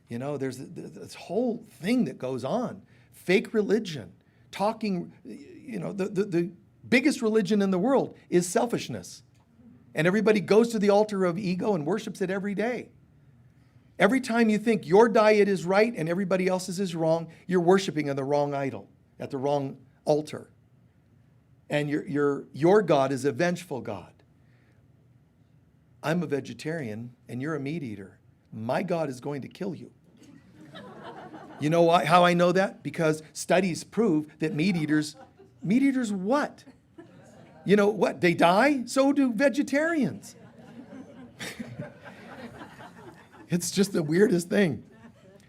There's this whole thing that goes on. Fake religion, talking, the biggest religion in the world is selfishness. And everybody goes to the altar of ego and worships it every day. Every time you think your diet is right and everybody else's is wrong, you're worshiping on the wrong idol, at the wrong altar. And your God is a vengeful God. I'm a vegetarian and you're a meat eater. My God is going to kill you. You know why? How I know that? Because studies prove that meat eaters what? You know what? They die? So do vegetarians. It's just the weirdest thing.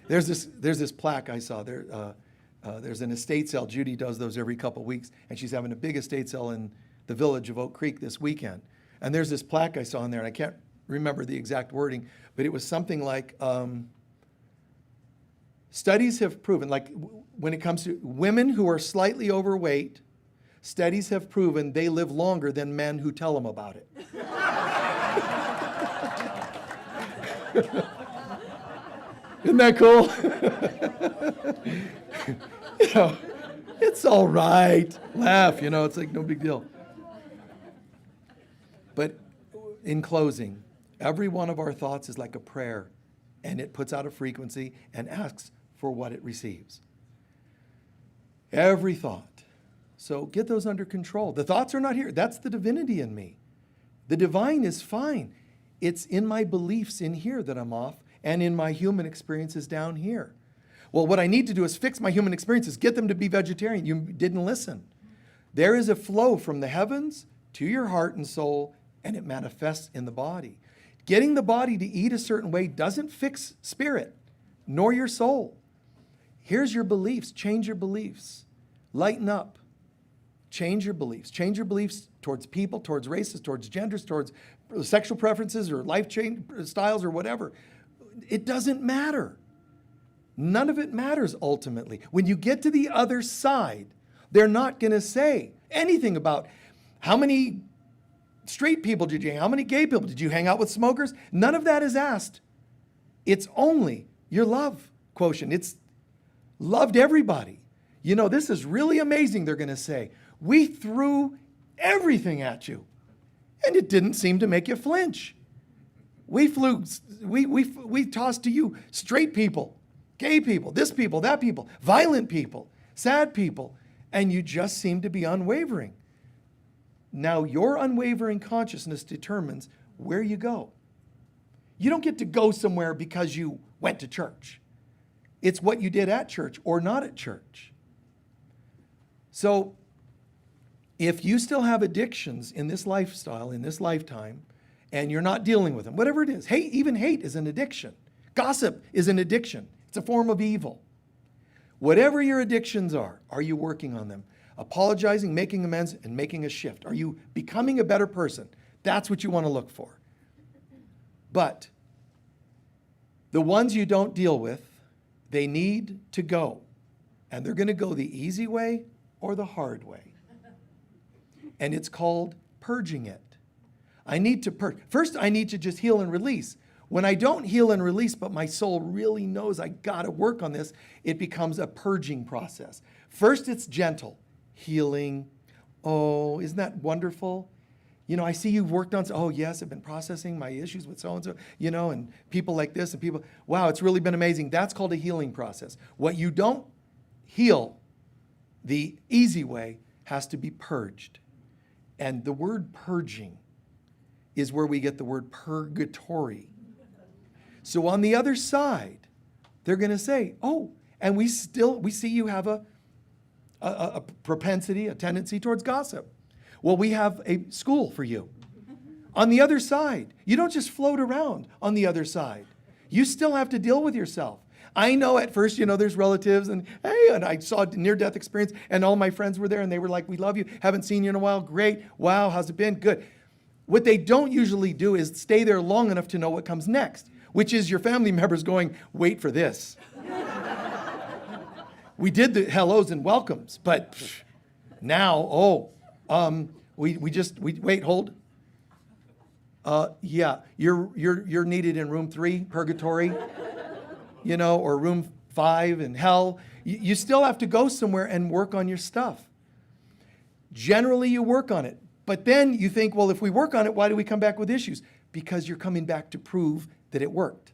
There's this plaque I saw there. There's an estate sale. Judy does those every couple weeks, and she's having a big estate sale in the village of Oak Creek this weekend. And there's this plaque I saw in there, and I can't remember the exact wording, but it was something like, Studies have proven, like when it comes to women who are slightly overweight, studies have proven they live longer than men who tell them about it. Isn't that cool? It's all right. Laugh, it's like no big deal. But in closing, every one of our thoughts is like a prayer, and it puts out a frequency and asks for what it receives. Every thought. So get those under control. The thoughts are not here. That's the divinity in me. The divine is fine. It's in my beliefs in here that I'm off, and in my human experiences down here. Well, what I need to do is fix my human experiences, get them to be vegetarian. You didn't listen. There is a flow from the heavens to your heart and soul, and it manifests in the body. Getting the body to eat a certain way doesn't fix spirit, nor your soul. Here's your beliefs. Change your beliefs. Lighten up. Change your beliefs. Change your beliefs towards people, towards races, towards genders, towards sexual preferences or life change styles or whatever. It doesn't matter. None of it matters ultimately. When you get to the other side, they're not going to say anything about how many straight people did you hang out, how many gay people did you hang out with, smokers? None of that is asked. It's only your love quotient. It's loved everybody. This is really amazing, they're going to say. We threw everything at you, and it didn't seem to make you flinch. We tossed to you straight people, gay people, this people, that people, violent people, sad people, and you just seem to be unwavering. Now, your unwavering consciousness determines where you go. You don't get to go somewhere because you went to church. It's what you did at church or not at church. So, if you still have addictions in this lifestyle, in this lifetime, and you're not dealing with them, whatever it is, even hate is an addiction. Gossip is an addiction. It's a form of evil. Whatever your addictions are you working on them? Apologizing, making amends, and making a shift. Are you becoming a better person? That's what you want to look for. But the ones you don't deal with, they need to go. And they're going to go the easy way or the hard way. And it's called purging it. I need to purge. First, I need to just heal and release. When I don't heal and release, but my soul really knows I got to work on this, it becomes a purging process. First, it's gentle. Healing. Oh, isn't that wonderful? I see you've worked on, oh yes, I've been processing my issues with so-and-so, and people like this and people, wow, it's really been amazing. That's called a healing process. What you don't heal the easy way has to be purged. And the word purging is where we get the word purgatory. So on the other side, they're going to say, oh, and we see you have a propensity, a tendency towards gossip. Well, we have a school for you. On the other side, you don't just float around on the other side. You still have to deal with yourself. I know at first, there's relatives and I saw a near-death experience and all my friends were there and they were like, we love you, haven't seen you in a while, great, wow, how's it been, good. What they don't usually do is stay there long enough to know what comes next, which is your family members going, wait for this. We did the hellos and welcomes, but now, we wait, hold. Yeah, you're needed in room 3, purgatory, or room 5 in hell. You still have to go somewhere and work on your stuff. Generally, you work on it. But then you think, well, if we work on it, why do we come back with issues? Because you're coming back to prove that it worked.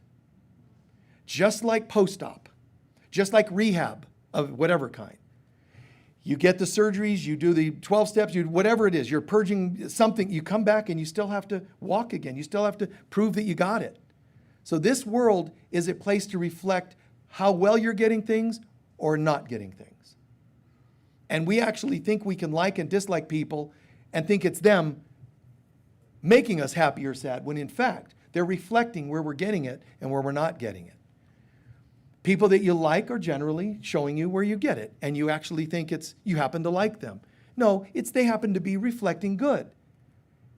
Just like post-op, just like rehab of whatever kind. You get the surgeries, you do the 12 steps, you whatever it is, you're purging something, you come back and you still have to walk again. You still have to prove that you got it. So this world is a place to reflect how well you're getting things or not getting things. And we actually think we can like and dislike people and think it's them making us happy or sad, when in fact, they're reflecting where we're getting it and where we're not getting it. People that you like are generally showing you where you get it, and you actually think you happen to like them. No, it's they happen to be reflecting good.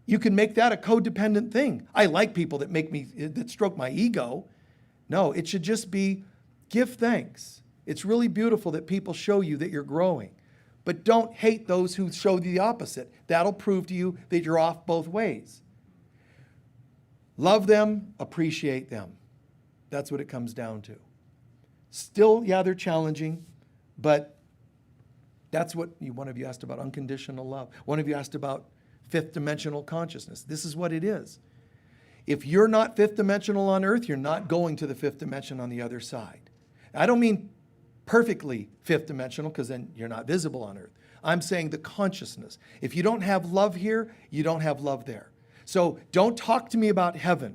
You can make that a codependent thing. I like people that stroke my ego. No, it should just be Give thanks. It's really beautiful that people show you that you're growing. But don't hate those who show you the opposite. That'll prove to you that you're off both ways. Love them, appreciate them. That's what it comes down to. Still, yeah, they're challenging, but that's what one of you asked about unconditional love. One of you asked about fifth dimensional consciousness. This is what it is. If you're not fifth dimensional on earth, you're not going to the fifth dimension on the other side. I don't mean perfectly fifth dimensional, because then you're not visible on earth. I'm saying the consciousness. If you don't have love here, you don't have love there. So don't talk to me about heaven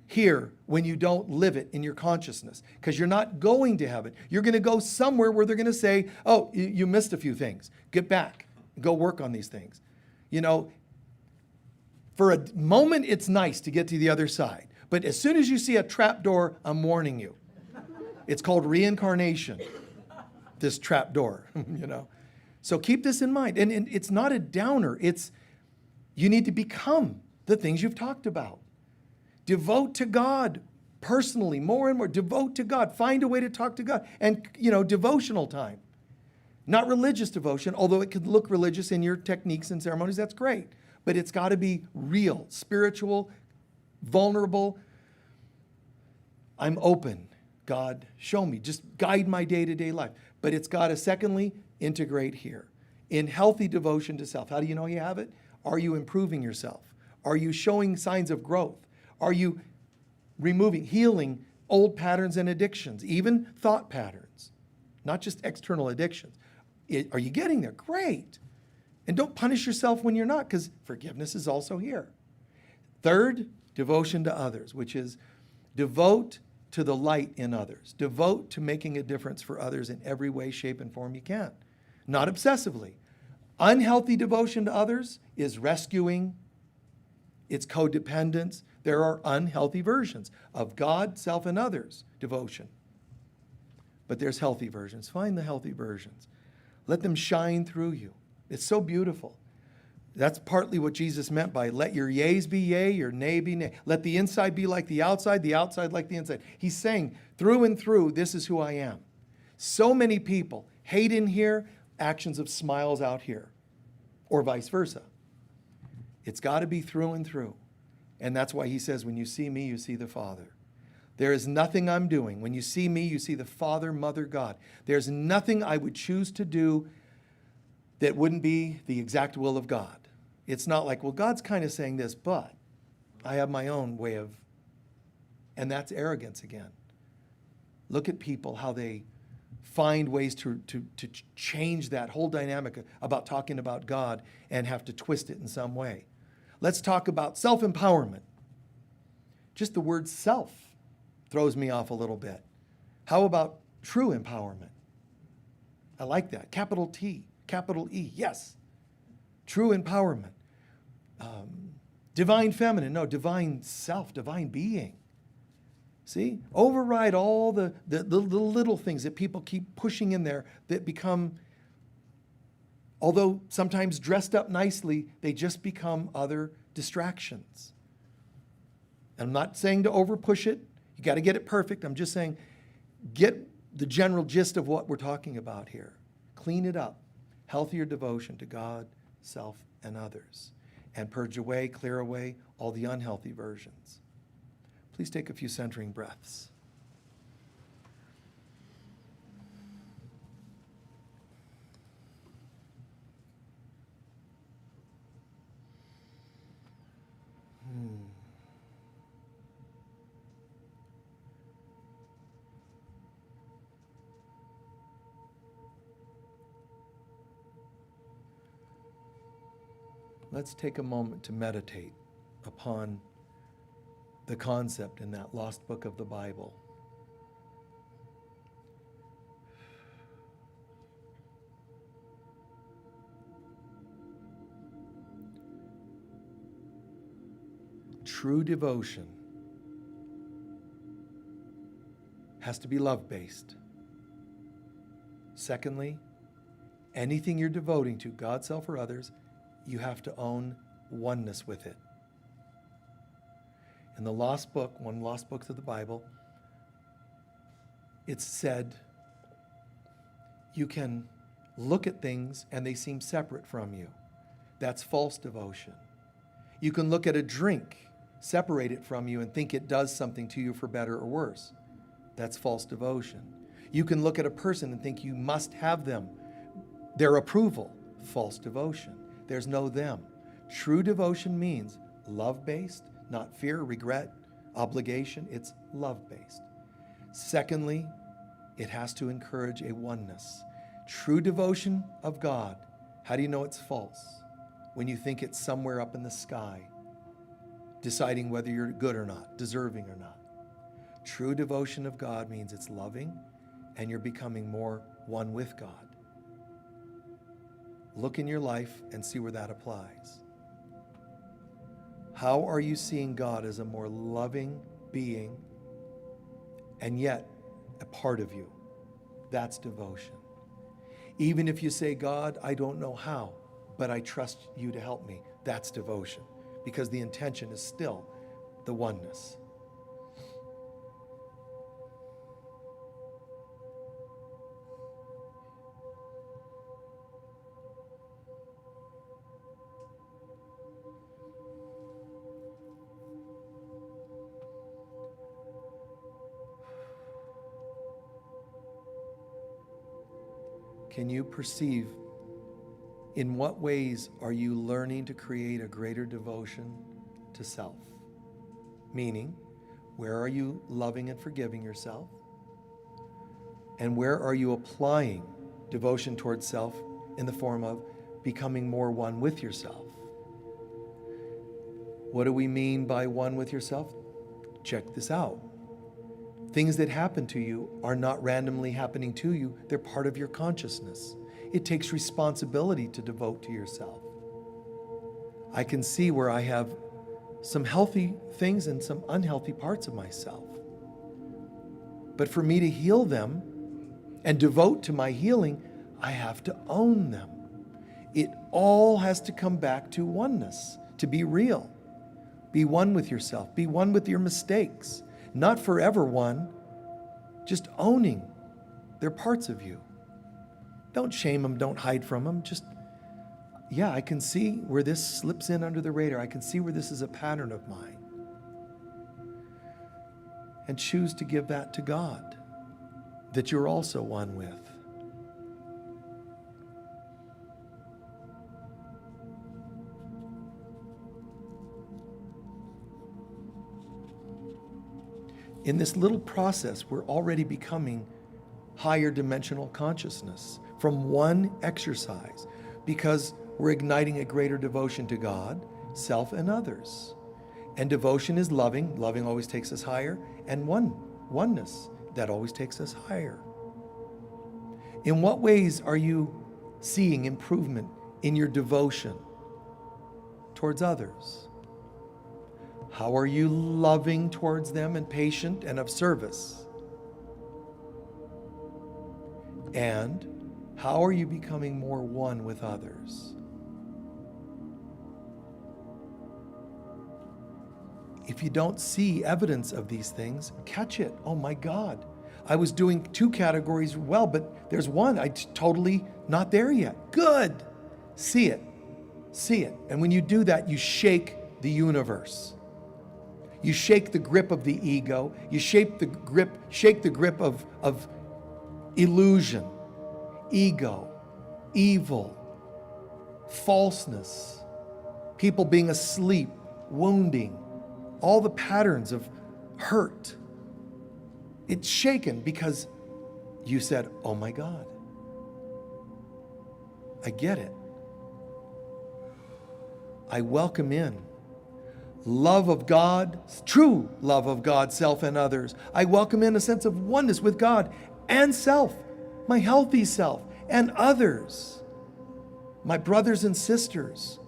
here when you don't live it in your consciousness, because you're not going to heaven. You're going to go somewhere where they're going to say, oh, you missed a few things. Get back. Go work on these things. You know, for a moment, it's nice to get to the other side. But as soon as you see a trap door, I'm warning you. It's called reincarnation, this trap door, you know. So keep this in mind. And it's not a downer. It's you need to become the things you've talked about. Devote to God personally, more and more. Devote to God. Find a way to talk to God. And, you know, devotional time. Not religious devotion, although it could look religious in your techniques and ceremonies. That's great. But it's got to be real, spiritual, vulnerable. I'm open. God, show me. Just guide my day-to-day life. But it's got to, secondly, integrate here. In healthy devotion to self. How do you know you have it? Are you improving yourself? Are you showing signs of growth? Are you removing, healing old patterns and addictions, even thought patterns, not just external addictions? Are you getting there? Great. And don't punish yourself when you're not, because forgiveness is also here. Third, devotion to others, which is devote to the light in others. Devote to making a difference for others in every way, shape, and form you can. Not obsessively. Unhealthy devotion to others is rescuing, it's codependence. There are unhealthy versions of God, self, and others devotion. But there's healthy versions. Find the healthy versions. Let them shine through you. It's so beautiful. That's partly what Jesus meant by let your yeas be yea, your nay be nay. Let the inside be like the outside like the inside. He's saying through and through, this is who I am. So many people hate in here, actions of smiles out here, or vice versa. It's got to be through and through. And that's why he says, when you see me, you see the Father. There is nothing I'm doing. When you see me, you see the Father, Mother, God. There's nothing I would choose to do that wouldn't be the exact will of God. It's not like, well, God's kind of saying this, but I have my own way of, and that's arrogance again. Look at people, how they find ways to change that whole dynamic about talking about God and have to twist it in some way. Let's talk about self-empowerment. Just the word self throws me off a little bit. How about true empowerment? I like that. Capital T, capital E, yes. True empowerment. Divine feminine, no, divine self, divine being. See? Override all the little things that people keep pushing in there that become, although sometimes dressed up nicely, they just become other distractions. I'm not saying to overpush it. You got to get it perfect. I'm just saying get the general gist of what we're talking about here. Clean it up. Healthier devotion to God, self, and others. And purge away, clear away all the unhealthy versions. Please take a few centering breaths. Let's take a moment to meditate upon the concept in that lost book of the Bible. True devotion has to be love-based. Secondly, anything you're devoting to, God, self, or others, you have to own oneness with it. In the lost book, one lost book of the Bible, It's said you can look at things and they seem separate from you. That's false devotion. You can look at a drink, separate it from you, and think it does something to you for better or worse. That's false devotion. You can look at a person and think you must have them, their approval. False devotion. There's no them. True devotion means love-based, not fear, regret, obligation. It's love-based. Secondly, it has to encourage a oneness. True devotion of God, how do you know it's false? When you think it's somewhere up in the sky, deciding whether you're good or not, deserving or not. True devotion of God means it's loving and you're becoming more one with God. Look in your life and see where that applies. How are you seeing God as a more loving being and yet a part of you? That's devotion. Even if you say, God, I don't know how, but I trust you to help me, that's devotion, because the intention is still the oneness. Can you perceive in what ways are you learning to create a greater devotion to self? Meaning, where are you loving and forgiving yourself? And where are you applying devotion towards self in the form of becoming more one with yourself? What do we mean by one with yourself? Check this out. Things that happen to you are not randomly happening to you. They're part of your consciousness. It takes responsibility to devote to yourself. I can see where I have some healthy things and some unhealthy parts of myself. But for me to heal them and devote to my healing, I have to own them. It all has to come back to oneness, to be real. Be one with yourself. Be one with your mistakes. Not forever one, just owning they're parts of you. Don't shame them, don't hide from them. Just, yeah, I can see where this slips in under the radar. I can see where this is a pattern of mine. And choose to give that to God, that you're also one with. In this little process, we're already becoming higher dimensional consciousness from one exercise because we're igniting a greater devotion to God, self, and others. And devotion is loving. Loving always takes us higher. And oneness, that always takes us higher. In what ways are you seeing improvement in your devotion towards others? How are you loving towards them and patient and of service? And how are you becoming more one with others? If you don't see evidence of these things, catch it. Oh my God, I was doing 2 categories well, but there's one I totally not there yet. Good. See it. See it. And when you do that, you shake the universe. You shake the grip of the ego. You shake the grip of illusion, ego, evil, falseness, people being asleep, wounding, all the patterns of hurt. It's shaken because you said, oh my God, I get it. I welcome in love of God, true love of God, self, and others. I welcome in a sense of oneness with God and self, my healthy self, and others, my brothers and sisters,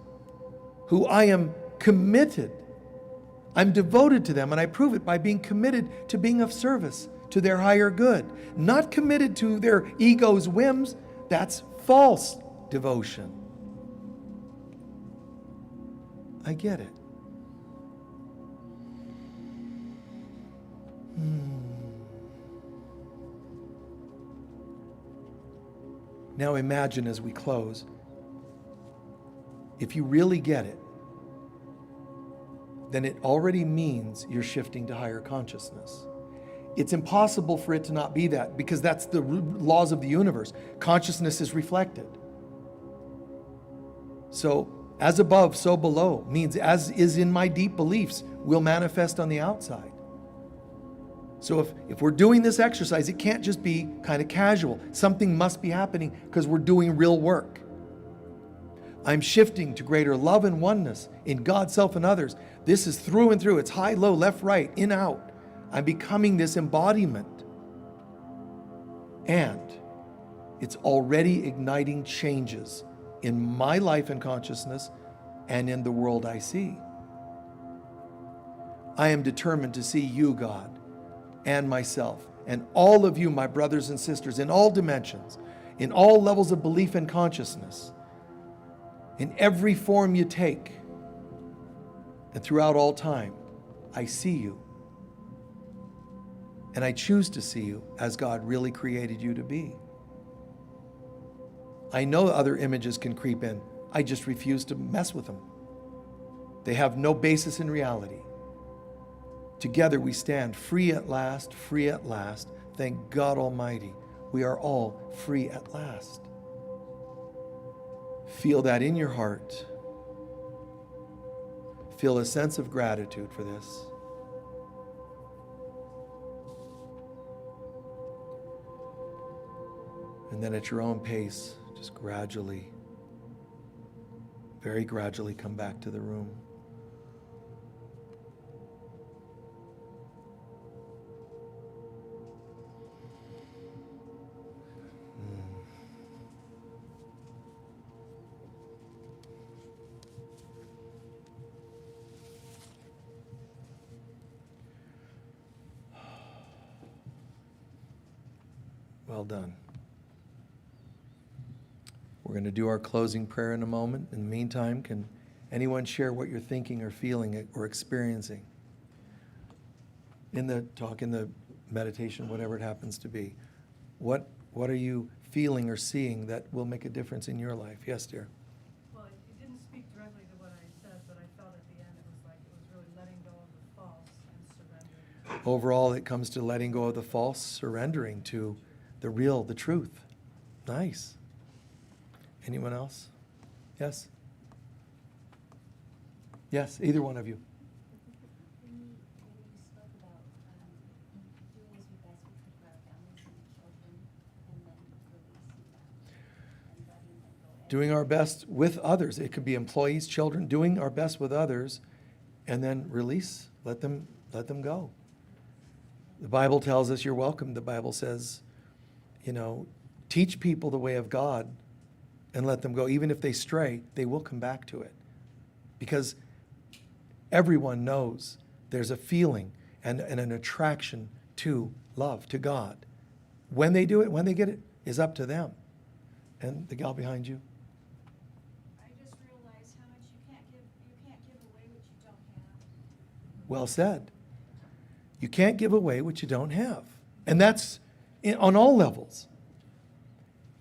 who I am committed. I'm devoted to them, and I prove it by being committed to being of service to their higher good. Not committed to their ego's whims. That's false devotion. I get it. Now imagine as we close, if you really get it, then it already means you're shifting to higher consciousness. It's impossible for it to not be that, because that's the laws of the universe. Consciousness is reflected. So, as above, so below means as is in my deep beliefs will manifest on the outside. So if we're doing this exercise, it can't just be kind of casual. Something must be happening because we're doing real work. I'm shifting to greater love and oneness in God, self, and others. This is through and through. It's high, low, left, right, in, out. I'm becoming this embodiment. And it's already igniting changes in my life and consciousness and in the world I see. I am determined to see you, God, and myself, and all of you, my brothers and sisters, in all dimensions, in all levels of belief and consciousness, in every form you take, and throughout all time, I see you. And I choose to see you as God really created you to be. I know other images can creep in. I just refuse to mess with them. They have no basis in reality. Together we stand free at last, free at last. Thank God Almighty, we are all free at last. Feel that in your heart. Feel a sense of gratitude for this. And then at your own pace, just gradually, very gradually come back to the room. Well done. We're going to do our closing prayer in a moment. In the meantime, can anyone share what you're thinking or feeling or experiencing in the talk, in the meditation, whatever it happens to be? What are you feeling or seeing that will make a difference in your life? Yes, dear. Well, it didn't speak directly to what I said, but I felt at the end it was like it was really letting go of the false and surrendering. Overall, it comes to letting go of the false, surrendering to the real, the truth. Nice. Anyone else? Yes? Yes, either one of you. When you spoke about doing as we best we could for our families and children, and then releasing them and letting them go. Doing our best with others. It could be employees, children, doing our best with others, and then release, let them go. The Bible tells us you're welcome. The Bible says, teach people the way of God and let them go. Even if they stray, they will come back to it. Because everyone knows there's a feeling and an attraction to love, to God. When they do it, when they get it, is up to them. And the gal behind you. I just realized how much you can't give away what you don't have. Well said. You can't give away what you don't have. And that's on all levels.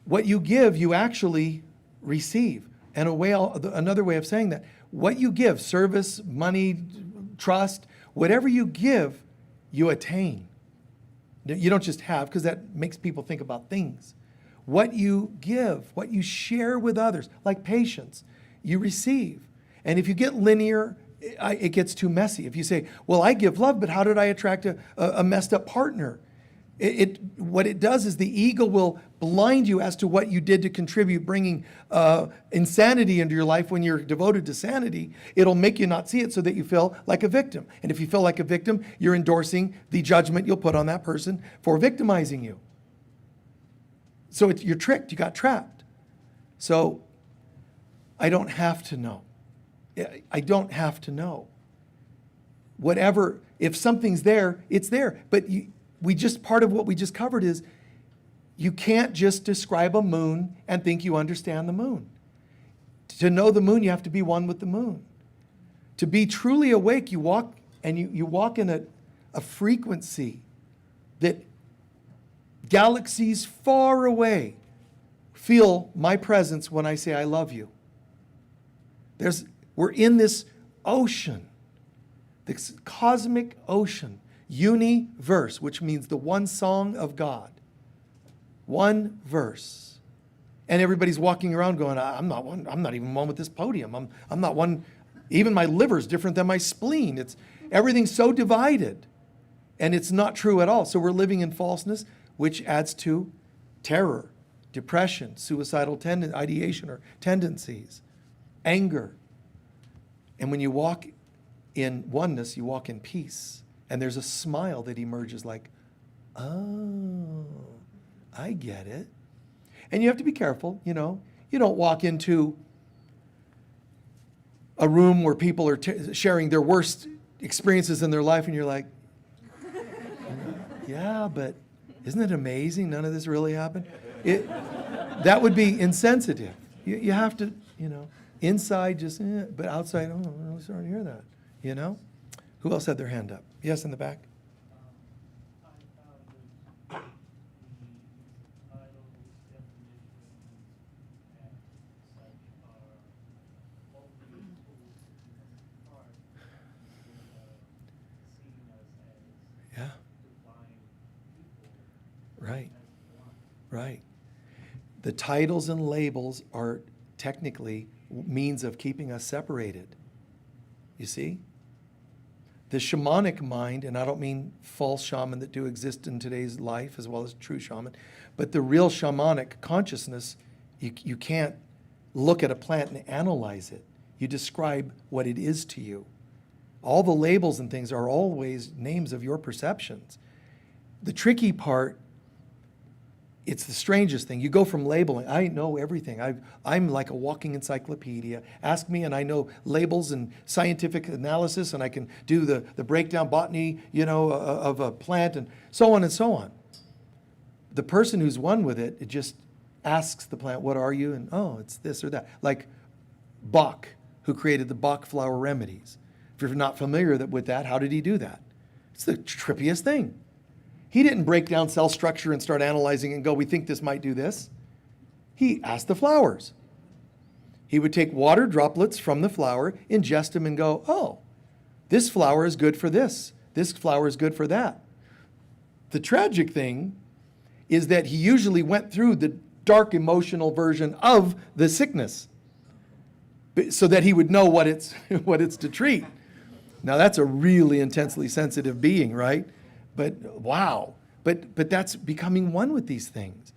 What you give, you actually receive. And another way of saying that, what you give, service, money, trust, whatever you give, you attain. You don't just have, because that makes people think about things. What you give, what you share with others, like patience, you receive. And if you get linear, it gets too messy. If you say, well, I give love, but how did I attract a messed up partner? What it does is the ego will blind you as to what you did to contribute, bringing insanity into your life when you're devoted to sanity. It'll make you not see it so that you feel like a victim. And if you feel like a victim, you're endorsing the judgment you'll put on that person for victimizing you. So you're tricked, you got trapped. So I don't have to know. I don't have to know. Whatever, if something's there, it's there. But part of what we just covered is you can't just describe a moon and think you understand the moon. To know the moon, you have to be one with the moon. To be truly awake, you walk and you walk in a frequency that galaxies far away feel my presence when I say I love you. We're in this ocean, this cosmic ocean, universe, which means the one song of God. One verse. And everybody's walking around going, I'm not even one with this podium. I'm not one, even my liver's different than my spleen. Everything's so divided. And it's not true at all. So we're living in falseness, which adds to terror, depression, suicidal ideation or tendencies, anger. And when you walk in oneness, you walk in peace. And there's a smile that emerges like, oh, I get it. And you have to be careful, you know. You don't walk into a room where people are sharing their worst experiences in their life and you're like, yeah, but isn't it amazing none of this really happened? That would be insensitive. You have to, you know, inside just, but outside, oh, I'm really sorry to hear that, you know? Who else had their hand up? Yes, in the back. Yeah. Right. Right. The titles and labels are technically means of keeping us separated. You see? The shamanic mind, and I don't mean false shaman that do exist in today's life as well as true shaman, but the real shamanic consciousness, you can't look at a plant and analyze it. You describe what it is to you. All the labels and things are always names of your perceptions. The tricky part, it's the strangest thing. You go from labeling, I know everything. I'm like a walking encyclopedia. Ask me and I know labels and scientific analysis and I can do the breakdown botany, you know, of a plant and so on and so on. The person who's one with it, it just asks the plant, what are you? And oh, it's this or that. Like Bach, who created the Bach flower remedies. If you're not familiar with that, how did he do that? It's the trippiest thing. He didn't break down cell structure and start analyzing and go, we think this might do this. He asked the flowers. He would take water droplets from the flower, ingest them and go, oh, this flower is good for this. This flower is good for that. The tragic thing is that he usually went through the dark emotional version of the sickness so that he would know what it's to treat. Now that's a really intensely sensitive being, right? But wow, but that's becoming one with these things.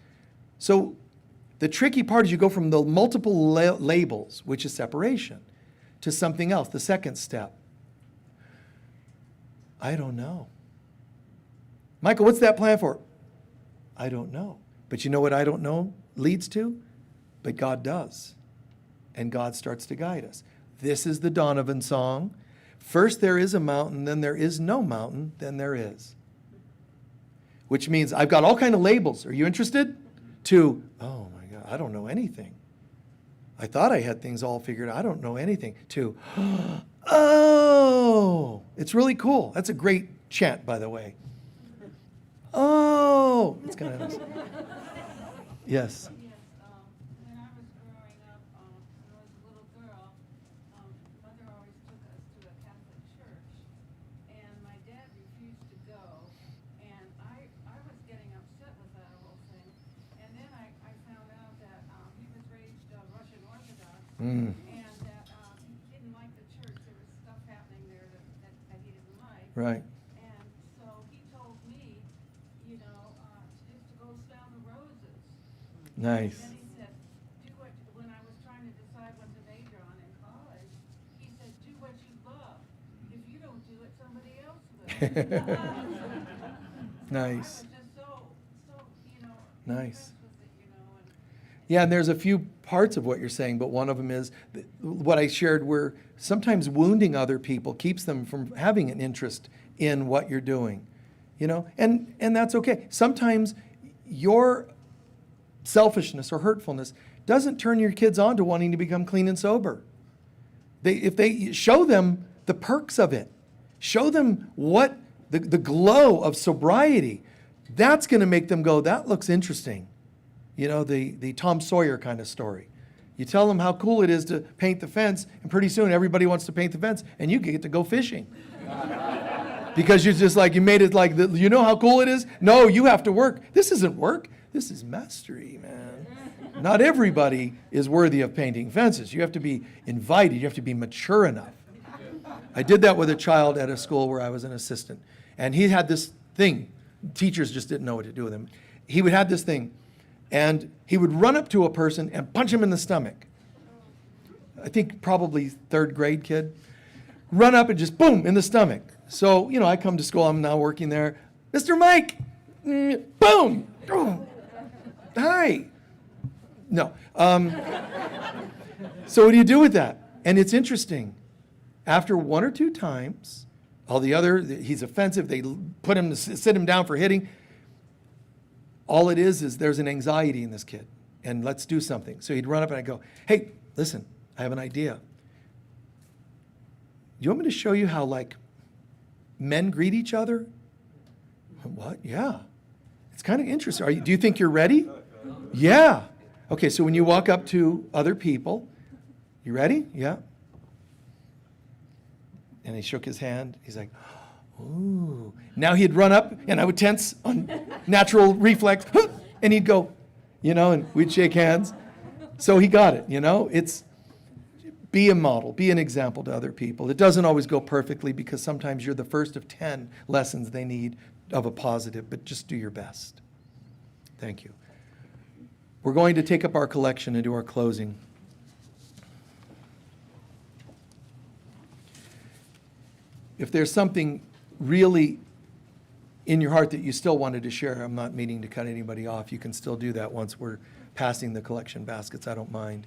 So the tricky part is you go from the multiple labels, which is separation, to something else, the second step. I don't know. Michael, what's that plan for? I don't know. But you know what I don't know leads to? But God does. And God starts to guide us. This is the Donovan song. First there is a mountain, then there is no mountain, then there is. Which means I've got all kind of labels. Are you interested? To, oh my God, I don't know anything. I thought I had things all figured out. I don't know anything. To, oh, it's really cool. That's a great chant, by the way. Oh, it's kind of nice. Yes. Yes, when I was growing up, when I was a little girl, mother always took us to a Catholic church, and my dad refused to go, and I was getting upset with that whole thing, and then I found out that he was raised Russian Orthodox, and that he didn't like the church. There was stuff happening there that he didn't like. Right. And so he told me, you know, just to go smell the roses. Nice. Then he said, when I was trying to decide what to major on in college, he said, do what you love. If you don't do it, somebody else will. Nice. I was just so, you know, Nice. impressed with it, you know, and Yeah, and there's a few parts of what you're saying, but one of them is what I shared where sometimes wounding other people keeps them from having an interest in what you're doing, you know, and that's okay. Sometimes your selfishness or hurtfulness doesn't turn your kids on to wanting to become clean and sober. If they show them the perks of it, show them what the glow of sobriety, that's going to make them go, that looks interesting. the Tom Sawyer kind of story. You tell them how cool it is to paint the fence, and pretty soon everybody wants to paint the fence, and you get to go fishing. Because you're just like, you made it like, you know how cool it is? No, you have to work. This isn't work. This is mastery, man. Not everybody is worthy of painting fences. You have to be invited. You have to be mature enough. I did that with a child at a school where I was an assistant. And he had this thing. Teachers just didn't know what to do with him. He would have this thing, and he would run up to a person and punch him in the stomach. I think probably third grade kid. Run up and just boom, in the stomach. So, I come to school, I'm now working there. Mr. Mike, boom. Oh. Hi. No. So what do you do with that? And it's interesting. After one or two times, he's offensive, they sit him down for hitting. All it is there's an anxiety in this kid, and let's do something. So he'd run up and I'd go, hey, listen, I have an idea. You want me to show you how, men greet each other? What? Yeah. It's kind of interesting. Do you think you're ready? Yeah. Okay, so when you walk up to other people, you ready? Yeah. And he shook his hand. He's like, ooh. Now he'd run up, and I would tense on natural reflex, and he'd go, and we'd shake hands. So he got it, It's be a model, be an example to other people. It doesn't always go perfectly because sometimes you're the first of 10 lessons they need of a positive, but just do your best. Thank you. We're going to take up our collection and do our closing. If there's something really in your heart that you still wanted to share, I'm not meaning to cut anybody off. You can still do that once we're passing the collection baskets. I don't mind.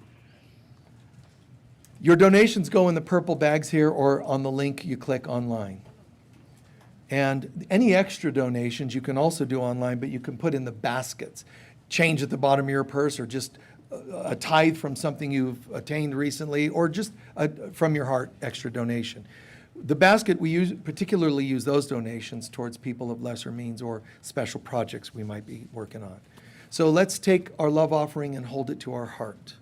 Your donations go in the purple bags here or on the link you click online. And any extra donations you can also do online, but you can put in the baskets. Change at the bottom of your purse, or just a tithe from something you've attained recently, or just from your heart extra donation. The basket, we particularly use those donations towards people of lesser means or special projects we might be working on. So let's take our love offering and hold it to our heart.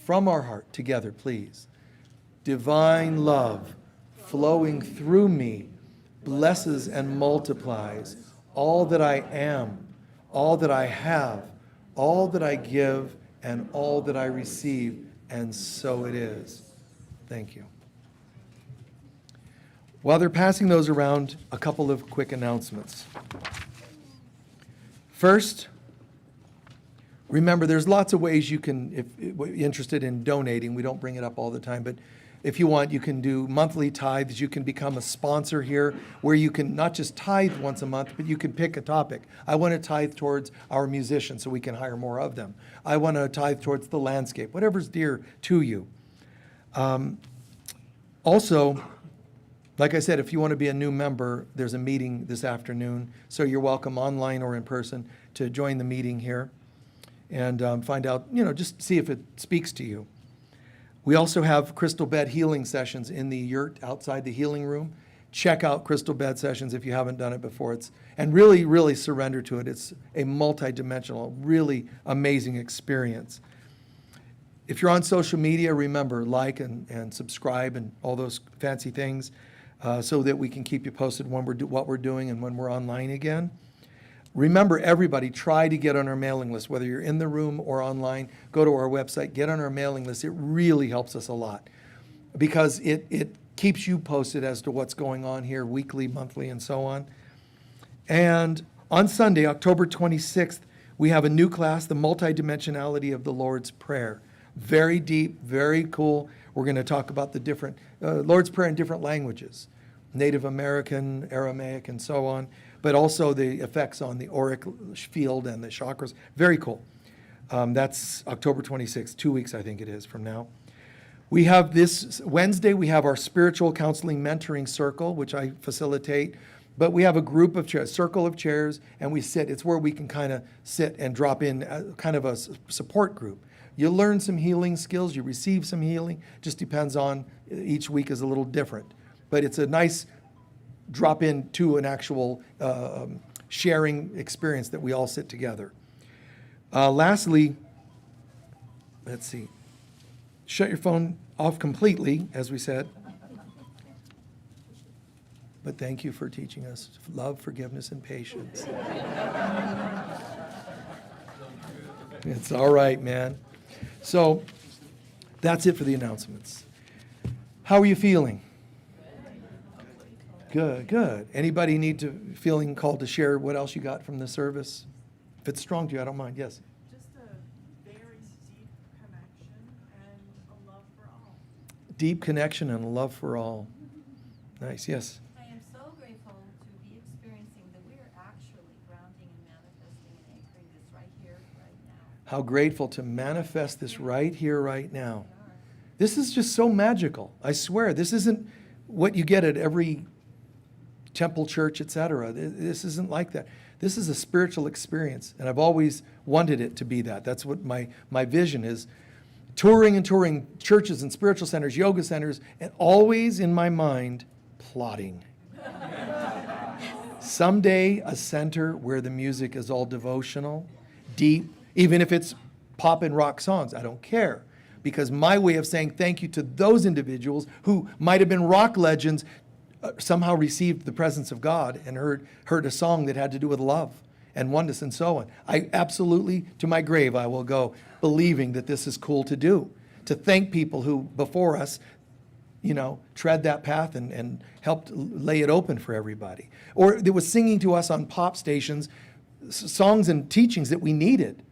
From our heart, together, please. Divine love flowing through me blesses and multiplies all that I am, all that I have, all that I give, and all that I receive, and so it is. Thank you. While they're passing those around, a couple of quick announcements. First, remember, there's lots of ways you can, if you're interested in donating, we don't bring it up all the time, but if you want, you can do monthly tithes. You can become a sponsor here where you can not just tithe once a month, but you can pick a topic. I want to tithe towards our musicians so we can hire more of them. I want to tithe towards the landscape, whatever's dear to you. Also, like I said, if you want to be a new member, there's a meeting this afternoon, so you're welcome online or in person to join the meeting here and find out, just see if it speaks to you. We also have crystal bed healing sessions in the yurt outside the healing room. Check out crystal bed sessions if you haven't done it before. And really, really surrender to it. It's a multi-dimensional, really amazing experience. If you're on social media, remember, like and subscribe and all those fancy things so that we can keep you posted when what we're doing and when we're online again. Remember, everybody, try to get on our mailing list, whether you're in the room or online. Go to our website, get on our mailing list. It really helps us a lot because it keeps you posted as to what's going on here weekly, monthly, and so on. And on Sunday, October 26th, we have a new class, the multidimensionality of the Lord's Prayer. Very deep, very cool. We're going to talk about the different Lord's Prayer in different languages, Native American, Aramaic, and so on, but also the effects on the auric field and the chakras. Very cool. That's October 26th, 2 weeks I think it is from now. We have this Wednesday, we have our spiritual counseling mentoring circle, which I facilitate, but we have a group of chairs, circle of chairs, and we sit. It's where we can kind of sit and drop in kind of a support group. You learn some healing skills, you receive some healing, just depends on, each week is a little different. But it's a nice drop into an actual sharing experience that we all sit together. Lastly, let's see. Shut your phone off completely, as we said. But thank you for teaching us love, forgiveness, and patience. It's all right, man. So that's it for the announcements. How are you feeling? Good, good. Anybody need to feeling called to share what else you got from the service? If it's strong to you, I don't mind. Yes. Just a very deep connection and a love for all. Deep connection and love for all. Nice. Yes. I am so grateful to be experiencing that we are actually grounding and manifesting and anchoring this right here, right now. How grateful to manifest this right here, right now. This is just so magical. I swear, this isn't what you get at every temple, church, etc. This isn't like that. This is a spiritual experience, and I've always wanted it to be that. That's what my vision is. Touring and touring churches and spiritual centers, yoga centers, and always in my mind, plotting. Someday, a center where the music is all devotional, deep, even if it's pop and rock songs, I don't care. Because my way of saying thank you to those individuals who might have been rock legends, somehow received the presence of God and heard a song that had to do with love and oneness and so on. I absolutely, to my grave, I will go believing that this is cool to do, to thank people who before us, tread that path and helped lay it open for everybody. Or there was singing to us on pop stations, songs and teachings that we needed,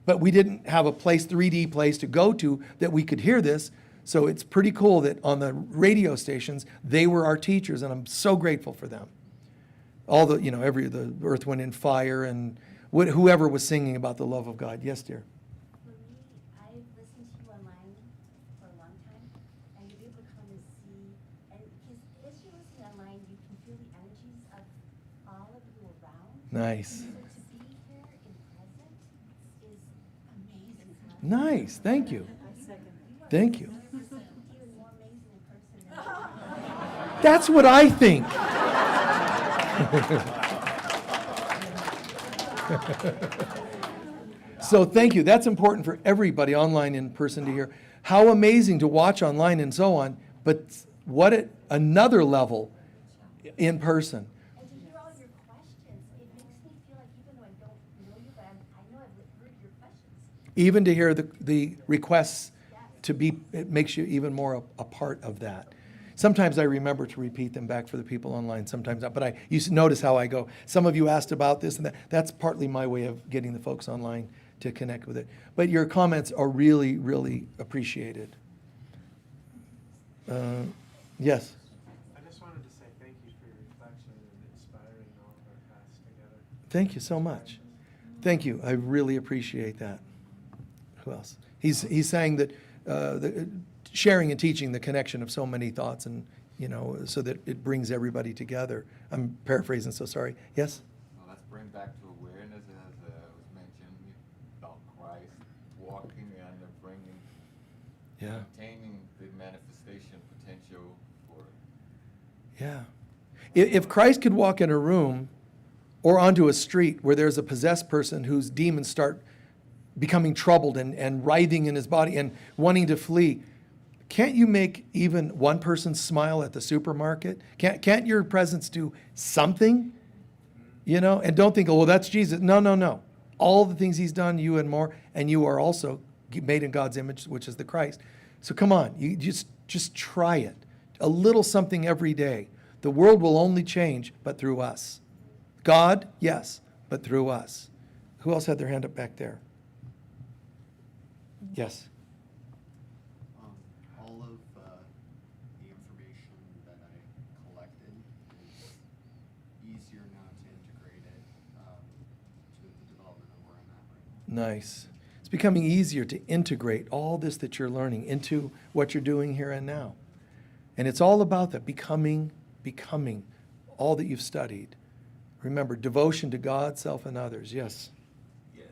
but we didn't have a place, 3D place to go to that we could hear this. So it's pretty cool that on the radio stations, they were our teachers, and I'm so grateful for them. All the, the Earth, Wind, and Fire, and whoever was singing about the love of God. Yes, dear. For me, I've listened to you online for a long time, and you're able to come and see, and because as you're listening online, you can feel the energies of all of you around. Nice. So to be here in present is amazing. Nice. Thank you. Thank you. Even more amazing in person. That's what I think. So thank you. That's important for everybody online in person to hear. How amazing to watch online and so on, but what at another level in person. And to hear all your questions, it makes me feel like even though I don't know you, but I know I've heard your questions. Even to hear the requests to be, it makes you even more a part of that. Sometimes I remember to repeat them back for the people online, sometimes not, but you notice how I go. Some of you asked about this and that. That's partly my way of getting the folks online to connect with it. But your comments are really, really appreciated. Yes? I just wanted to say thank you for your reflection and inspiring all of our paths together. Thank you so much. Thank you. I really appreciate that. Who else? He's saying that the sharing and teaching the connection of so many thoughts and, so that it brings everybody together. I'm paraphrasing, so sorry. Yes? Well, let's bring back to awareness, as was mentioned, about Christ walking and bringing, attaining the manifestation potential for it. Yeah. If Christ could walk in a room or onto a street where there's a possessed person whose demons start becoming troubled and writhing in his body and wanting to flee, can't you make even one person smile at the supermarket? Can't your presence do something? And don't think, oh, well, that's Jesus. No. All the things he's done, you and more, and you are also made in God's image, which is the Christ. So come on, you just try it. A little something every day. The world will only change, but through us. God, yes, but through us. Who else had their hand up back there? Yes. All of the information that I collected is easier now to integrate it to the development of where I'm at right now. Nice. It's becoming easier to integrate all this that you're learning into what you're doing here and now. And it's all about that, becoming all that you've studied. Remember, devotion to God, self, and others. Yes. Yes,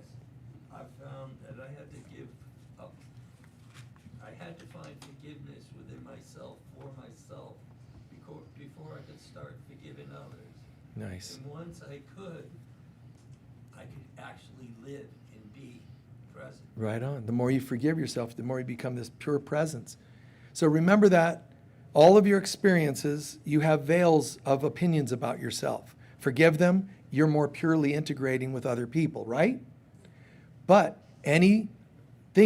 I found that I had to give up. I had to find forgiveness within myself, for myself, before I could start forgiving others. Nice. And once I could actually live and be present. Right on. The more you forgive yourself, the more you become this pure presence. So remember that all of your experiences, you have veils of opinions about yourself. Forgive them, you're more purely integrating with other people, right? But anything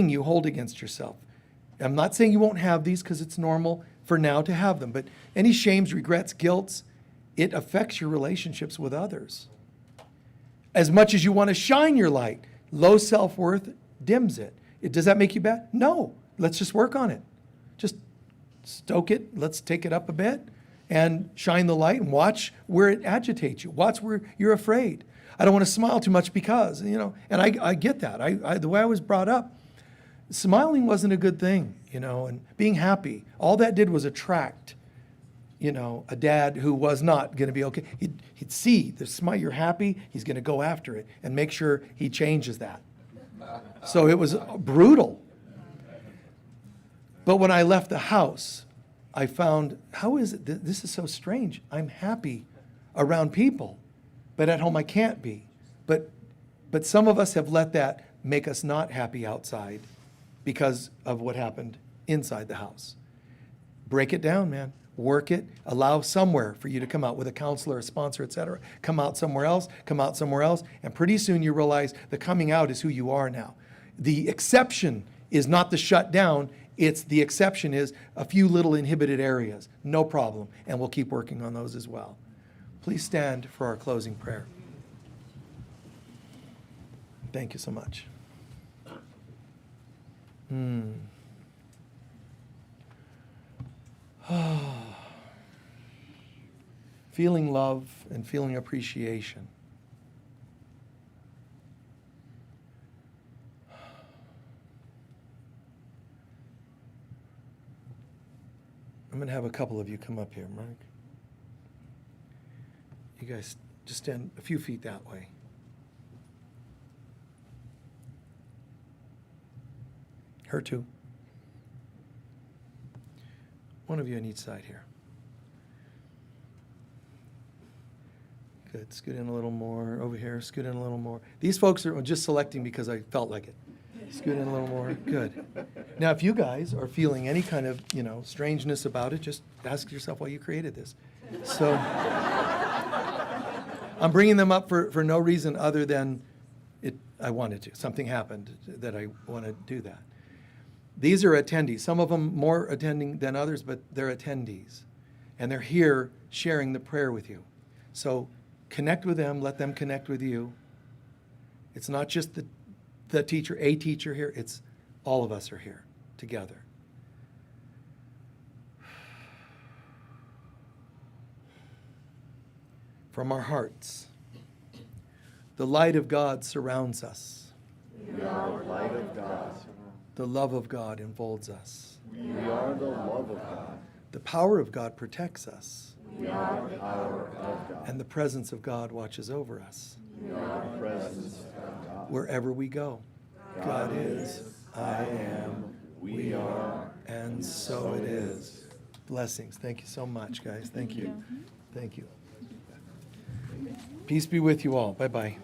you hold against yourself, I'm not saying you won't have these because it's normal for now to have them, but any shames, regrets, guilts, it affects your relationships with others. As much as you want to shine your light, low self-worth dims it. Does that make you bad? No. Let's just work on it. Just stoke it. Let's take it up a bit and shine the light and watch where it agitates you. Watch where you're afraid. I don't want to smile too much because, and I get that. The way I was brought up, smiling wasn't a good thing, and being happy. All that did was attract, a dad who was not going to be okay. He'd see the smile, you're happy, he's going to go after it and make sure he changes that. So it was brutal. But when I left the house, I found, how is it, this is so strange. I'm happy around people, but at home I can't be. But some of us have let that make us not happy outside because of what happened inside the house. Break it down, man. Work it. Allow somewhere for you to come out with a counselor, a sponsor, etc. Come out somewhere else, and pretty soon you realize the coming out is who you are now. The exception is not the shut down. The exception is a few little inhibited areas. No problem. And we'll keep working on those as well. Please stand for our closing prayer. Thank you so much. Feeling love and feeling appreciation. I'm going to have a couple of you come up here, Mark. You guys just stand a few feet that way. Her too. One of you on each side here. Good. Scoot in a little more. Over here. Scoot in a little more. These folks are just selecting because I felt like it. Scoot in a little more. Good. Now, if you guys are feeling any kind of, strangeness about it, just ask yourself why you created this. So I'm bringing them up for no reason other than I wanted to. Something happened that I want to do that. These are attendees. Some of them more attending than others, but they're attendees. And they're here sharing the prayer with you. So connect with them. Let them connect with you. It's not just the teacher, a teacher here. It's all of us are here together. From our hearts, the light of God surrounds us. We are the light of God. The love of God enfolds us. We are the love of God. The power of God protects us. We are the power of God. And the presence of God watches over us. We are the presence of God. Wherever we go, God is, I am, we are, and so it is. Blessings. Thank you so much, guys. Thank you. Thank you. Peace be with you all. Bye-bye.